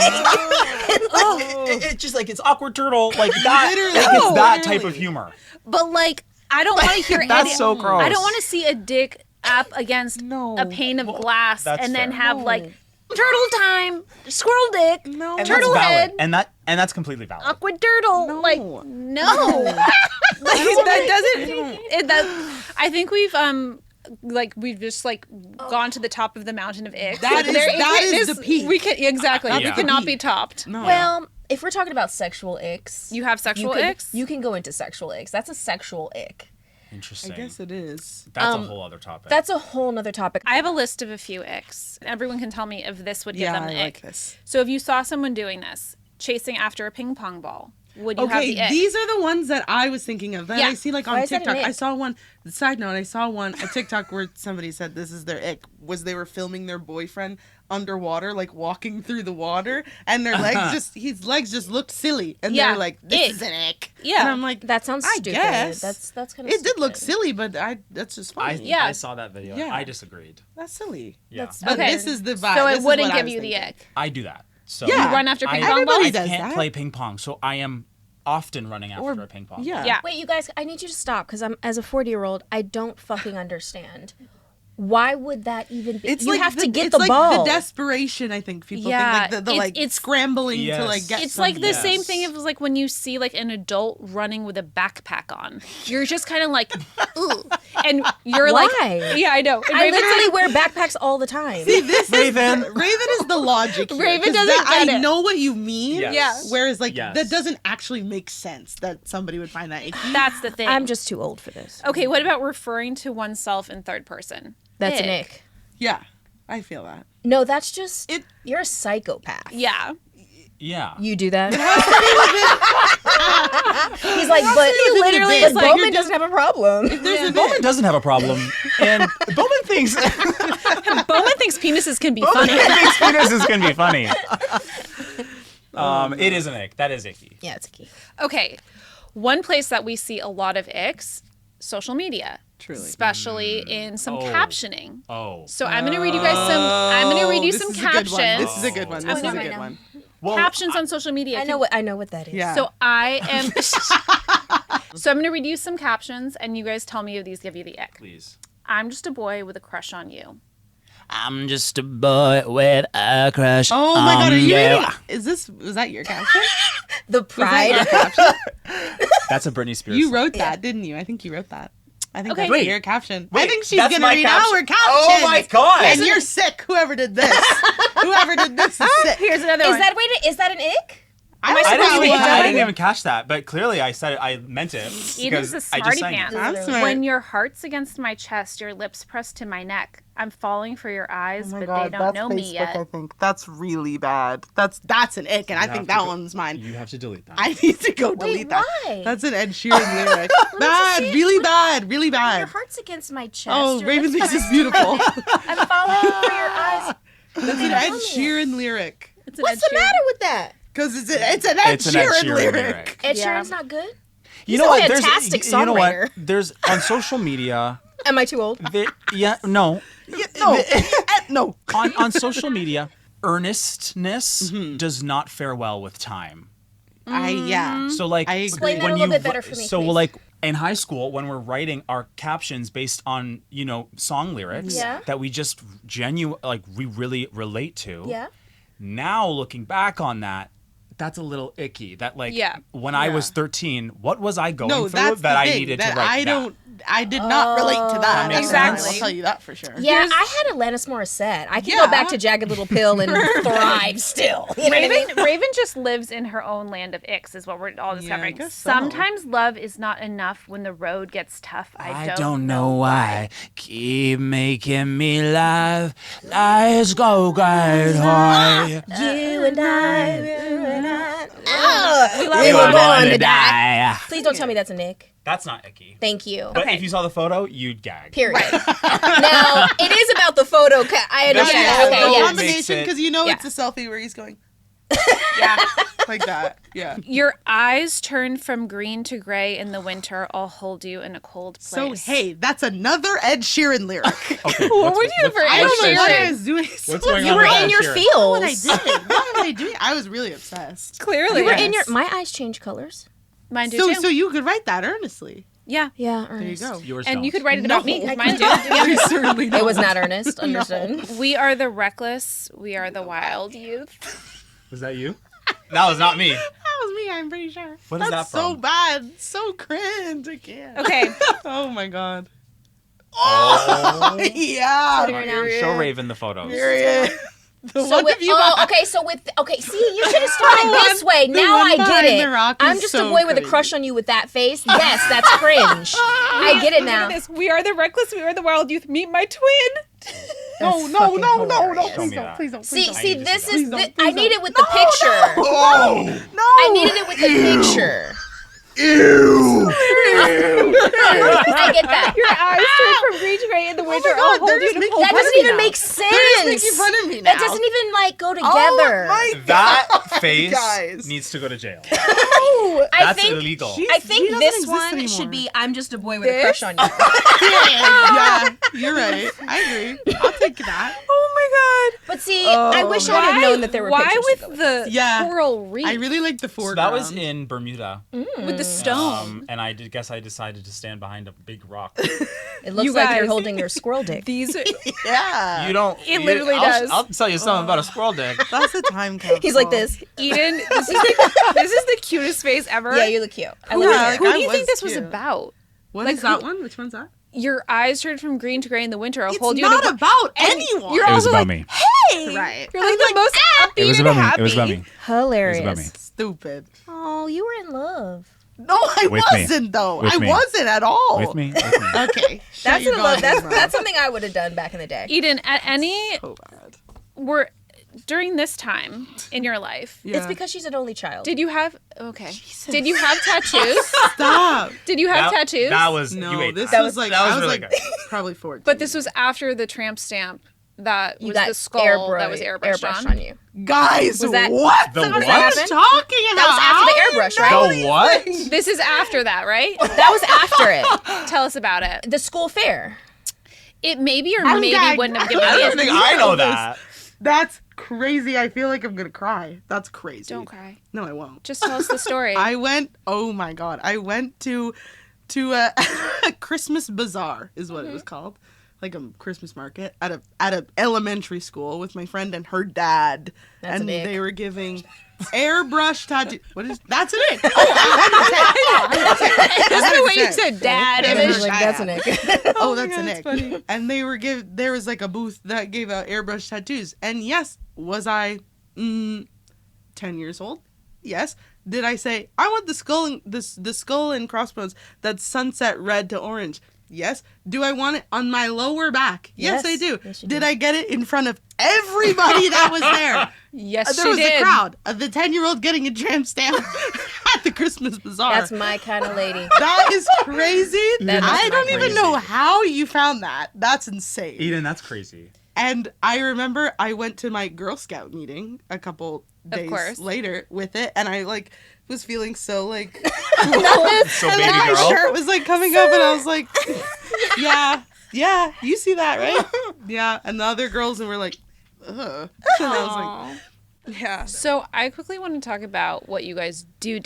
A: it's just like it's awkward turtle like that.
C: Literally.
A: Like, it's that
C: Literally.
A: type of humor.
D: but like, I don't want to hear
A: That's
D: any.
A: so gross.
D: I don't want to see a dick up against
C: No.
D: a pane of glass
A: that's
D: and then
A: fair.
D: have
C: No.
D: like turtle time, squirrel dick,
C: No.
A: And
D: turtle
A: that's
D: head.
A: valid. And that's completely valid.
D: Awkward turtle.
C: No.
D: Like no. Like, that doesn't. I think we've just like gone to the top of the mountain of icks.
C: That
D: Like,
C: is-
D: there-
C: that
D: it
C: is the peak.
D: We can exactly.
A: Yeah.
D: We
A: That's the
D: cannot
C: peak.
D: be topped.
C: No.
B: well, if we're talking about sexual icks,
D: You have sexual icks.
B: You can go into sexual icks. That's a sexual ick.
A: Interesting.
C: I guess it is.
A: That's a whole other topic.
B: That's a whole nother topic.
D: I have a list of a few icks. Everyone can tell me if this would give
C: Yeah,
D: them
C: I
D: the
C: like
D: ick.
C: this.
D: So if you saw someone doing this, chasing after a ping pong ball, would you have
C: Okay,
D: the ick?
C: these are the ones that I was thinking of that
D: Yeah.
C: I see like
B: Why
C: on
B: is that an
C: TikTok. I
B: ick?
C: saw one. Side note: I saw one a TikTok where somebody said this is their ick. Was they were filming their boyfriend underwater, like walking through the water, and their legs his legs just looked silly, and
D: Yeah.
C: they're like, "This
D: Ick.
C: is an ick."
D: Yeah.
C: and I'm like,
B: That sounds
C: I
B: stupid.
C: guess.
B: That's kind of.
C: It did look silly, but that's just
A: I,
C: funny.
D: Yeah.
A: I saw that video.
C: Yeah.
A: I disagreed.
C: That's silly.
A: Yeah.
B: That's
C: But
D: Okay.
C: this is the vibe.
D: So
C: This
D: it
C: is
D: wouldn't
C: what I
D: give
C: was
D: you the
C: thinking.
D: ick.
A: I do that. So
C: Yeah.
D: You run after ping pong
C: Everybody
D: balls?
C: does
A: I can't
C: that.
A: play ping pong, so I am often running after a ping pong.
C: Yeah.
D: Yeah.
B: Wait, you guys, I need you to stop because as a 40-year-old, I don't fucking understand. Why would that even be?
C: It's
B: you
C: like
B: have to get
C: it's
B: the
C: like
B: ball.
C: the desperation. I think people
D: Yeah,
C: think like the
D: it's-
C: like
D: it's-
C: scrambling to
A: Yes.
C: like get.
D: It's like the
C: something.
D: same thing as like when you see like an adult running with a backpack on. You're just kind of like, ooh, and you're
B: Why?
D: like, yeah, I know. And
B: I
D: Raven's
B: literally wear backpacks all the time.
C: See, this
A: Raven.
C: Raven is the logic here.
D: Raven
C: 'cause
D: doesn't
C: that,
D: get
C: I
D: it.
C: know what you mean.
A: Yes.
D: Yeah.
C: Whereas like
A: Yes.
C: that doesn't actually make sense that somebody would find that icky.
D: that's the thing.
B: I'm just too old for this.
D: Okay, what about referring to oneself in third person?
B: That's an ick.
C: Yeah, I feel that.
B: No, that's just
C: It-
B: you're a psychopath.
D: Yeah.
A: Yeah.
B: You do that. He's like, but
C: he literally
B: but
C: is like,
B: Boman
C: you're
B: doesn't have a problem.
C: There's a
A: Bowman doesn't have a problem, and Bowman thinks
D: Bowman thinks penises can be funny.
A: thinks penises can be funny. It is an ick. That is icky.
B: Yeah, it's a key.
D: Okay, one place that we see a lot of icks, social media.
C: Truly.
D: Especially in some
A: Oh.
D: captioning.
A: Oh.
D: So I'm gonna read you guys some. I'm gonna read you
C: This
D: some
C: is a good one.
D: captions.
C: This is a good one. This
B: Oh,
C: is
B: no,
C: a
B: right
C: good
B: now.
C: one.
A: Well,
D: Captions on social media.
B: I know what that is.
C: Yeah.
D: So I am. So I'm gonna read you some captions, and you guys tell me if these give you the ick.
A: Please.
D: I'm just a boy with a crush on you.
A: I'm just a boy with a crush.
C: Oh my god, are you reading? Was that your caption?
B: The
C: Was that
B: pride.
C: your caption?
A: That's a Britney Spears.
C: You
A: song.
C: wait that, didn't you? I think you wrote that. I think
D: Okay.
C: that's
A: Wait.
C: your caption. I
A: Wait,
C: think she's
A: that's
C: gonna
A: my
C: read
A: caption?
C: our caption.
A: Oh my god!
C: And you're sick. Whoever did this. Whoever did this is sick.
D: Here's another
B: Is
D: one.
B: that is that an ick?
C: I
A: I
C: was
A: didn't even catch that, but clearly I said it, I meant it.
D: Eden's
A: because
D: a
A: I just
D: smarty
A: sang it.
D: pants.
C: I'm smart.
D: When your heart's against my chest, your lips pressed to my neck. I'm falling for your eyes, but they don't know me yet.
C: I think that's really bad. That's an ick, and I think that one's mine.
A: You have to delete that.
C: I need to go delete that.
B: why?
C: That's an Ed Sheeran lyric. Bad, really bad, really
B: Your
C: bad.
B: heart's against my chest.
C: Oh,
B: Your
C: Raven
B: lips
C: thinks it's beautiful.
B: I'm falling for your eyes.
C: That's an Ed Sheeran lyric.
D: It's an
B: What's
D: Ed
B: the
D: Sheeran.
B: matter with that?
C: Because it's an Ed Sheeran lyric.
B: Ed
D: Yeah.
B: Sheeran's not good.
A: You
B: He's
A: know
B: a
A: what?
B: fantastic
A: you know what?
B: songwriter.
A: There's on social media.
B: Am I too old?
A: No.
C: No.
A: On social media, earnestness does not fare well with time.
C: Yeah.
A: So like
C: I agree.
B: Explain that a little bit better for me,
A: So
B: please.
A: like in high school when we're writing our captions based on, song lyrics
B: Yeah.
A: that we just we really relate to.
B: Yeah.
A: Now looking back on that, that's a little icky. That
D: Yeah.
A: when I was 13, what was I going
C: No,
A: through
C: that's
A: that
C: the
A: I
C: thing,
A: needed
C: that
A: to write
C: I did not relate to that.
A: That makes
D: Exactly.
C: I'll tell you that for sure.
B: Yeah, I had Alanis Morissette. I can
C: Yeah.
B: go back to Jagged Little Pill and thrive still. You know what I mean?
D: Raven just lives in her own land of icks, is what we're all discovering.
C: guess so.
D: Sometimes love is not enough when the road gets tough.
A: I don't know why. Keep making me laugh. Let's go get high.
B: You and I.
D: We love
B: We
D: you.
B: were born to
A: die.
B: Please don't tell me that's a Nick.
A: That's not icky.
B: Thank you.
A: But
D: Okay.
A: if you saw the photo, you'd gag.
B: Period. Now, it is about the photo. I understand.
A: Yeah,
B: Okay,
A: the
B: yes.
C: combination,
A: Makes
C: because
B: Yeah.
C: it's a selfie where he's going
D: Yeah.
C: like that. Yeah.
D: Your eyes turn from green to gray in the winter. I'll hold you in a cold
C: So
D: place.
C: hey, that's another Ed Sheeran lyric.
A: Okay.
D: What would you do for
C: I
D: Ed
C: don't know what I
D: Sheeran?
C: was doing.
A: What's going
B: You
A: on
B: were
A: with
B: in
A: Ed
B: your
A: Sheeran?
B: feels.
C: What I did? What was I doing? I was really obsessed.
D: Clearly.
B: You were in
C: Yes.
B: your. My eyes change colors.
D: Mine do too.
C: So you could write that earnestly.
D: Yeah.
B: Yeah,
C: There you
B: Ernest.
C: go.
A: Yours
D: And
A: don't.
D: you could write it about me. 'cause
B: I
D: Mine do.
C: You certainly don't.
B: It was not earnest. Understood.
D: We are the reckless. We are the wild youth.
A: Was that you? That was not me.
C: That was me. I'm pretty sure.
A: What is
C: That's
A: that
C: so
A: from?
C: bad. So cringe. I can't.
D: Okay.
C: Oh my god.
A: Oh.
C: Yeah.
B: Right now.
A: Show Raven the photos.
C: Period. The
B: So
C: one
B: with,
C: of you.
B: okay, so with, okay, see, you should have started this way.
C: the
B: Now
C: one
B: I get
C: behind
B: it.
C: the rock
B: I'm
C: is
B: just
C: so
B: a boy with a
C: crazy.
B: crush on you with that face. Yes, that's cringe. I get it now.
D: This. We are the reckless. We are the wild youth. Meet my twin.
C: No,
B: That's
C: no,
B: fucking
C: no, no, no.
B: hilarious.
A: Show
C: Please
A: me
C: don't,
A: that.
C: please don't.
B: See,
C: Please
B: see,
A: need to
B: this
A: see
B: is.
C: that.
B: thi-
C: Please
B: I
C: don't.
B: need it with the picture.
A: Oh!
C: No.
B: I needed it with the picture.
A: Ew!
B: I get that.
D: Your eyes turn from green to gray in the winter.
C: God,
D: I'll hold
C: they're
D: you
C: just
D: to
C: making
D: cold.
B: That
C: fun
B: doesn't
C: of me
B: even
C: now.
B: make sense.
C: They're just making fun of me now.
B: That doesn't even like go
C: Oh
B: together.
C: my
A: That face
C: Guys.
A: needs to go to jail.
B: I
A: That's
B: think.
A: illegal.
C: She-
B: I
C: She
B: think
C: doesn't
B: this
C: exist
B: one
C: anymore.
B: should be I'm just a boy with a
D: This?
B: crush on you.
C: Yeah, you're right. I agree. I'll take that.
D: Oh my god.
B: But see, I wish I had known that there were
D: Why
B: pictures to go
D: with
B: with
D: the
C: Yeah.
D: coral reef?
C: I really like the
A: So
C: foreground.
A: that was in Bermuda.
D: with the stone.
A: And I guess I decided to stand behind a big rock.
B: It looks
D: You
B: like you're
D: guys-
B: holding your squirrel dick.
D: These are,
C: Yeah.
A: You don't.
D: It literally does.
A: I'll tell you something about a squirrel dick.
C: That's a time capsule.
B: He's like this.
D: Eden, this is the cutest face ever.
B: Yeah, you look cute. I
C: Yeah,
B: love
C: like,
B: it.
D: Who
C: I
D: do you think
C: was
D: this was
C: cute.
D: about?
C: What
D: Like,
C: is that
D: who-
C: one? Which one's that?
D: Your eyes turn from green to gray in the winter. I'll
C: It's
D: hold you
C: not
D: in a
C: about
D: and
C: anyone.
D: You're
A: It was
D: also
A: about
D: like,
A: me.
D: hey,
C: Right.
D: You're like the most upbeat
A: It was
D: and
A: about me.
D: happy.
A: It was about me.
B: Hilarious.
A: It was about me.
C: Stupid.
B: Oh, you were in love.
C: No, I
A: With me.
C: wasn't though.
A: With
C: I
A: me.
C: wasn't at all.
A: With me. With me.
C: Okay. shut
B: That's
C: your
B: in love.
C: goddamn mouth.
B: That's something I would have done back in the day.
D: Eden, at any
C: so bad.
D: were during this time in your life,
C: Yeah.
B: It's because she's an only child.
D: did you have Did you have tattoos?
C: Stop.
D: Did you have tattoos?
A: That was.
C: No,
A: you ate
C: this
A: that.
C: was like
A: that was
C: I was
A: really
C: like
A: good.
C: probably 14.
D: But this was after the tramp stamp that
B: you
D: was
B: got
D: the skull that was airbrushed on.
B: you.
C: guys.
B: Was that-
C: what?
A: The
C: What
A: what?
C: are you talking about?
B: That was after the airbrush, right?
A: The what?
D: This is after that, right?
B: That was after it.
D: Tell us about it.
B: The school fair.
D: It maybe or
C: I'm
D: maybe
C: gagged.
D: wouldn't have given
A: I
D: me
A: don't
D: a
A: think I know that.
C: That's crazy. I feel like I'm gonna cry. That's crazy.
D: Don't cry.
C: No, I won't.
D: Just tell us the story.
C: I went. Oh my god! I went to a Christmas bazaar is what it was called, like a Christmas market at a elementary school with my friend and her dad,
B: That's
C: and
B: an ick.
C: they were giving airbrush tattoo. What is that's an ick? Oh, 100%.
D: Just the way you
C: 100%.
D: said dad and
C: Yeah.
D: then
B: Like, that's an ick.
C: Oh, that's an ick. And they were there was like a booth that gave out airbrush tattoos. And yes, was I 10 years old? Yes. Did I say I want the skull and crossbones that's sunset red to orange? Yes. Do I want it on my lower back? Yes,
B: Yes.
C: I do.
B: Yes, you
C: Did
B: do.
C: I get it in front of everybody that was there?
D: yes,
C: There
D: she
C: was
D: did.
C: a crowd of the 10-year-old getting a tramp stamp at the Christmas bazaar.
B: That's my kind of lady.
C: That is crazy.
B: That is
C: I
B: my
C: don't even
A: crazy.
C: know how you found that. That's insane.
A: Eden, that's crazy.
C: And I remember I went to my Girl Scout meeting a couple days
D: course.
C: later with it, and I like was feeling so like
A: So
C: and
A: baby
C: like, my
A: girl.
C: shirt was like coming up, and I was like, yeah, you see that, right? Yeah, and the other girls were like, ugh. And I was like, yeah,
D: So I quickly want to talk about what you guys do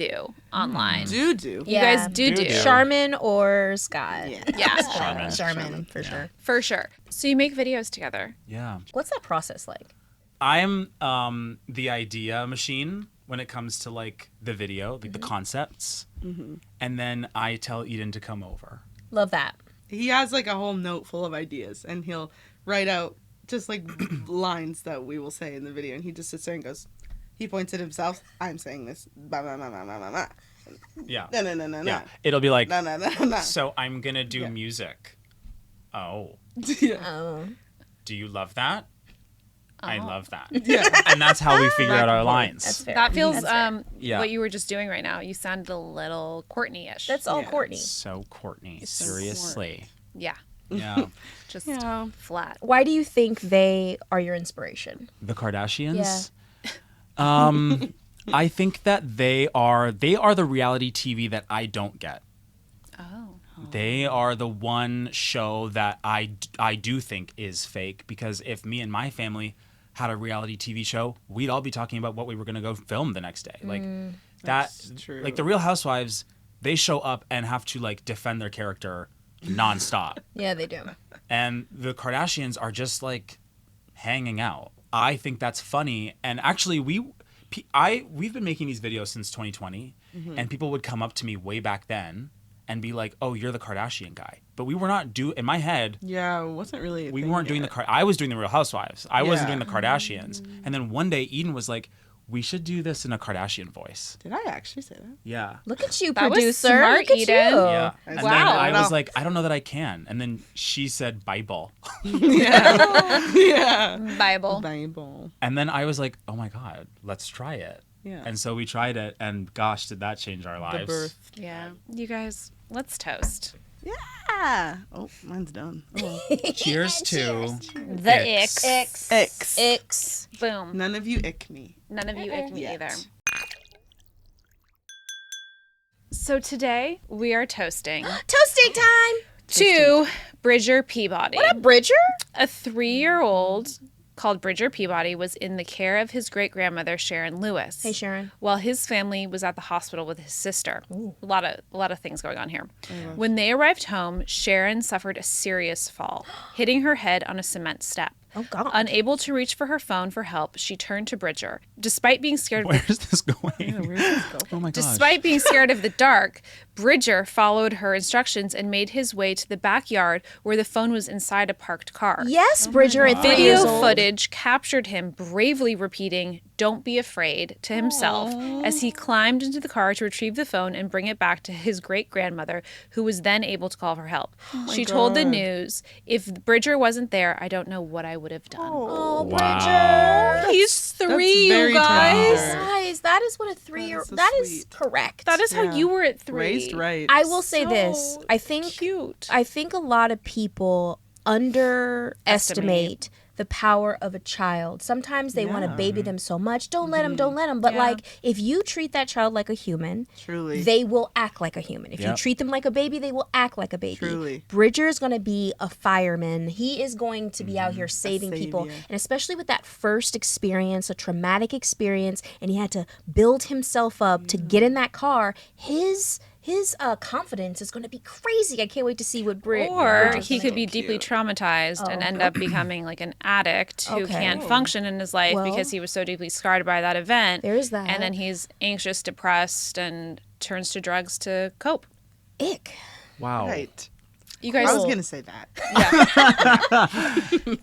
D: online.
C: do.
D: You
B: Yeah.
D: guys do.
B: Charmin or Scott.
D: Yeah,
A: Charmin.
B: For sure.
D: for sure. So you make videos together.
A: Yeah.
B: What's that process like?
A: I'm the idea machine when it comes to like the video, like the concepts, and then I tell Eden to come over.
B: Love that.
C: He has like a whole note full of ideas, and he'll write out just like lines that we will say in the video, and he just sits there and goes, he points at himself, I'm saying this, bah, bah, bah, bah, bah, bah, bah.
A: Yeah.
C: No.
A: Yeah. It'll be like,
C: No.
A: so I'm gonna do
C: Yeah.
A: music. Oh,
C: Yeah.
B: Oh.
A: do you love that? I love that.
C: Yeah.
A: And that's how we figure out our
C: That's
A: lines.
B: fair.
D: That feels
B: That's fair.
A: Yeah.
D: what you were just doing right now. You sounded a little Courtney-ish.
B: That's all
C: Yeah.
B: Courtney.
A: So Courtney,
C: so
A: seriously.
D: yeah,
A: Yeah.
D: just
C: Yeah.
D: flat.
B: Why do you think they are your inspiration?
A: The Kardashians. I think that they are the reality TV that I don't get.
D: Oh.
A: They are the one show that I do think is fake, because if me and my family had a reality TV show, we'd all be talking about what we were going to go film the next day. Like that,
C: That's true.
A: like the Real Housewives, they show up and have to like defend their character nonstop.
B: Yeah, they do.
A: And the Kardashians are just like hanging out. I think that's funny. And actually we've been making these videos since 2020, and people would come up to me way back then and be like, "Oh, you're the Kardashian guy." But we were not in my head,
C: Yeah, it wasn't really a
A: we
C: thing
A: weren't doing
C: yet.
A: I was doing the Real Housewives. I wasn't
C: Yeah.
A: doing the Kardashians. And then one day Eden was like, we should do this in a Kardashian voice.
C: Did I actually say that?
A: Yeah.
B: Look at you,
D: That was
B: producer.
D: smart,
B: Look at
D: Eden.
B: you.
A: Yeah. And then
D: Wow.
A: I was like, I don't know that I can. And then she said Bible.
C: Yeah.
D: Bible.
C: Bible.
A: And then I was like, oh my God, let's try it.
C: Yeah.
A: And so we tried it, and gosh, did that change our
C: The
A: lives.
C: birth.
D: Yeah. You guys, let's toast.
C: Yeah. Oh, mine's done. Oh.
A: Cheers to
D: The
A: icks.
D: icks.
C: X.
B: Icks.
D: Boom.
C: None of you ick me.
D: None of you ick me
C: Yet.
D: either. So today we are toasting
B: Toasting time.
D: to Bridger Peabody.
B: What up, Bridger?
D: A 3-year-old called Bridger Peabody was in the care of his great-grandmother Sharon Lewis.
B: Hey, Sharon.
D: While his family was at the hospital with his sister. A lot of things going on here. When they arrived home, Sharon suffered a serious fall, hitting her head on a cement step.
B: Oh, God.
D: Unable to reach for her phone for help, she turned to Bridger. Despite being scared of
A: Where's this going? Oh my gosh.
D: Despite being scared of the dark, Bridger followed her instructions and made his way to the backyard where the phone was inside a parked car.
B: Yes, Bridger at 3 years
D: Video
B: old.
D: footage captured him bravely repeating, "Don't be afraid," to himself as he climbed into the car to retrieve the phone and bring it back to his great-grandmother, who was then able to call for help. She told the news, "If Bridger wasn't there, I don't know what I would have done."
B: Oh,
C: Wow.
B: Bridger.
D: He's 3,
C: very
D: you guys.
C: tender.
B: Guys, that is what a 3-year-old.
C: so
B: That is
C: sweet.
B: correct.
D: That is how
C: Yeah.
D: you were at 3.
C: Raised right.
B: I will say this.
D: So
B: I think
D: cute.
B: I think a lot of people underestimate the power of a child. Sometimes they want to baby them so much. Don't let them, don't let them. But
D: Yeah.
B: like, if you treat that child like a human,
C: Truly.
B: they will act like a human. If you
A: Yep.
B: treat them like a baby, they will act like a baby.
C: Truly.
B: Bridger is going to be a fireman. He is going to be out here saving people.
C: savior.
B: And especially with that first experience, a traumatic experience, and he had to build himself up to get in that car, his confidence is going to be crazy. I can't wait to see what
D: Or
B: Bridger's
D: he
B: gonna
D: could
B: do.
D: be deeply traumatized and end up becoming like an addict who
B: Okay.
D: can't function in his life
B: Well,
D: because he was so deeply scarred by that event.
B: There is that.
D: And then he's anxious, depressed, and turns to drugs to cope.
B: Ick.
A: Wow.
C: Right.
D: You guys,
C: I was going to say that.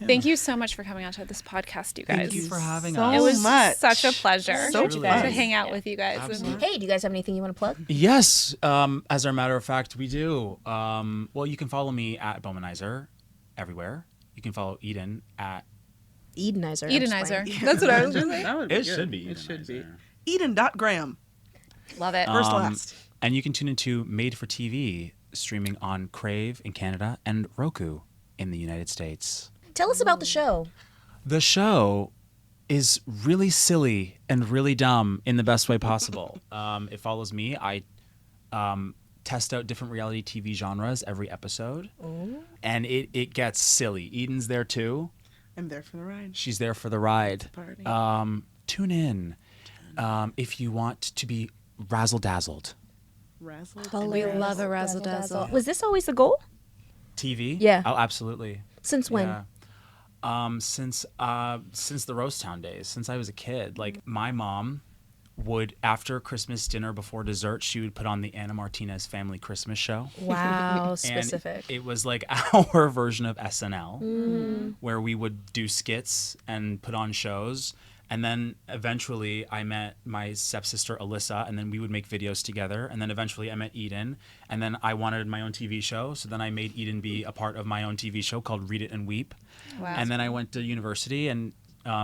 D: thank you so much for coming on to this podcast, you guys.
A: Thank you for having
C: so
A: us.
D: It was
C: much.
D: such a pleasure
C: So
D: to
C: fun.
D: hang out with you guys.
A: Absolutely.
B: Hey, do you guys have anything you want to plug?
A: Yes, as a matter of fact, we do. Well, you can follow me at Bomanizer everywhere. You can follow Eden at.
B: Edenizer.
D: Edenizer. That's what I was going to say.
C: That would be
A: It
C: good.
A: should be.
C: It should be.
A: Edenizer.
C: Eden.Graham.
D: Love it.
C: First last.
A: And you can tune into Made for TV, streaming on Crave in Canada and Roku in the United States.
B: Tell us about the show.
A: The show is really silly and really dumb in the best way possible. It follows me. I test out different reality TV genres every episode, and it gets silly. Eden's there too.
C: I'm there for the ride.
A: She's there for the ride.
C: Party.
A: Tune in if you want to be razzle-dazzled.
C: Razzle.
D: We love a razzle dazzle.
B: Was this always the goal?
A: TV?
B: Yeah.
A: Oh, absolutely.
B: Since when?
A: Yeah. Since the Roast Town days, since I was a kid. Like, my mom would, after Christmas dinner before dessert, she would put on the Anna Martinez Family Christmas Show.
B: Wow, specific.
A: And it was like our version of SNL, where we would do skits and put on shows. And then eventually I met my stepsister Alyssa, and then we would make videos together. And then eventually I met Eden, and then I wanted my own TV show. So then I made Eden be a part of my own TV show called Read It and Weep.
D: Wow.
A: And then I went to university and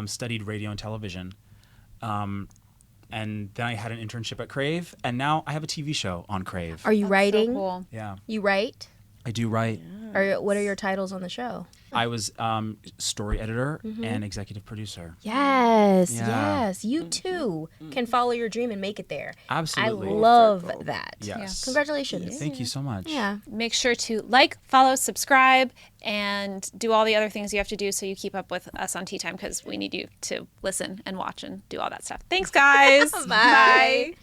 A: studied radio and television. And then I had an internship at Crave, and now I have a TV show on Crave.
B: Are you writing?
D: So cool.
A: Yeah,
B: You write?
A: I do write.
B: Or what are your titles on the show?
A: I was story editor and executive producer.
B: Yes,
A: Yeah.
B: yes. You too can follow your dream and make it there.
A: Absolutely.
B: I love that.
A: Yes.
B: Congratulations.
A: Thank you so much.
B: Yeah.
D: Make sure to like, follow, subscribe, and do all the other things you have to do so you keep up with us on Tea Time, because we need you to listen and watch and do all that stuff. Thanks, guys.
B: Bye.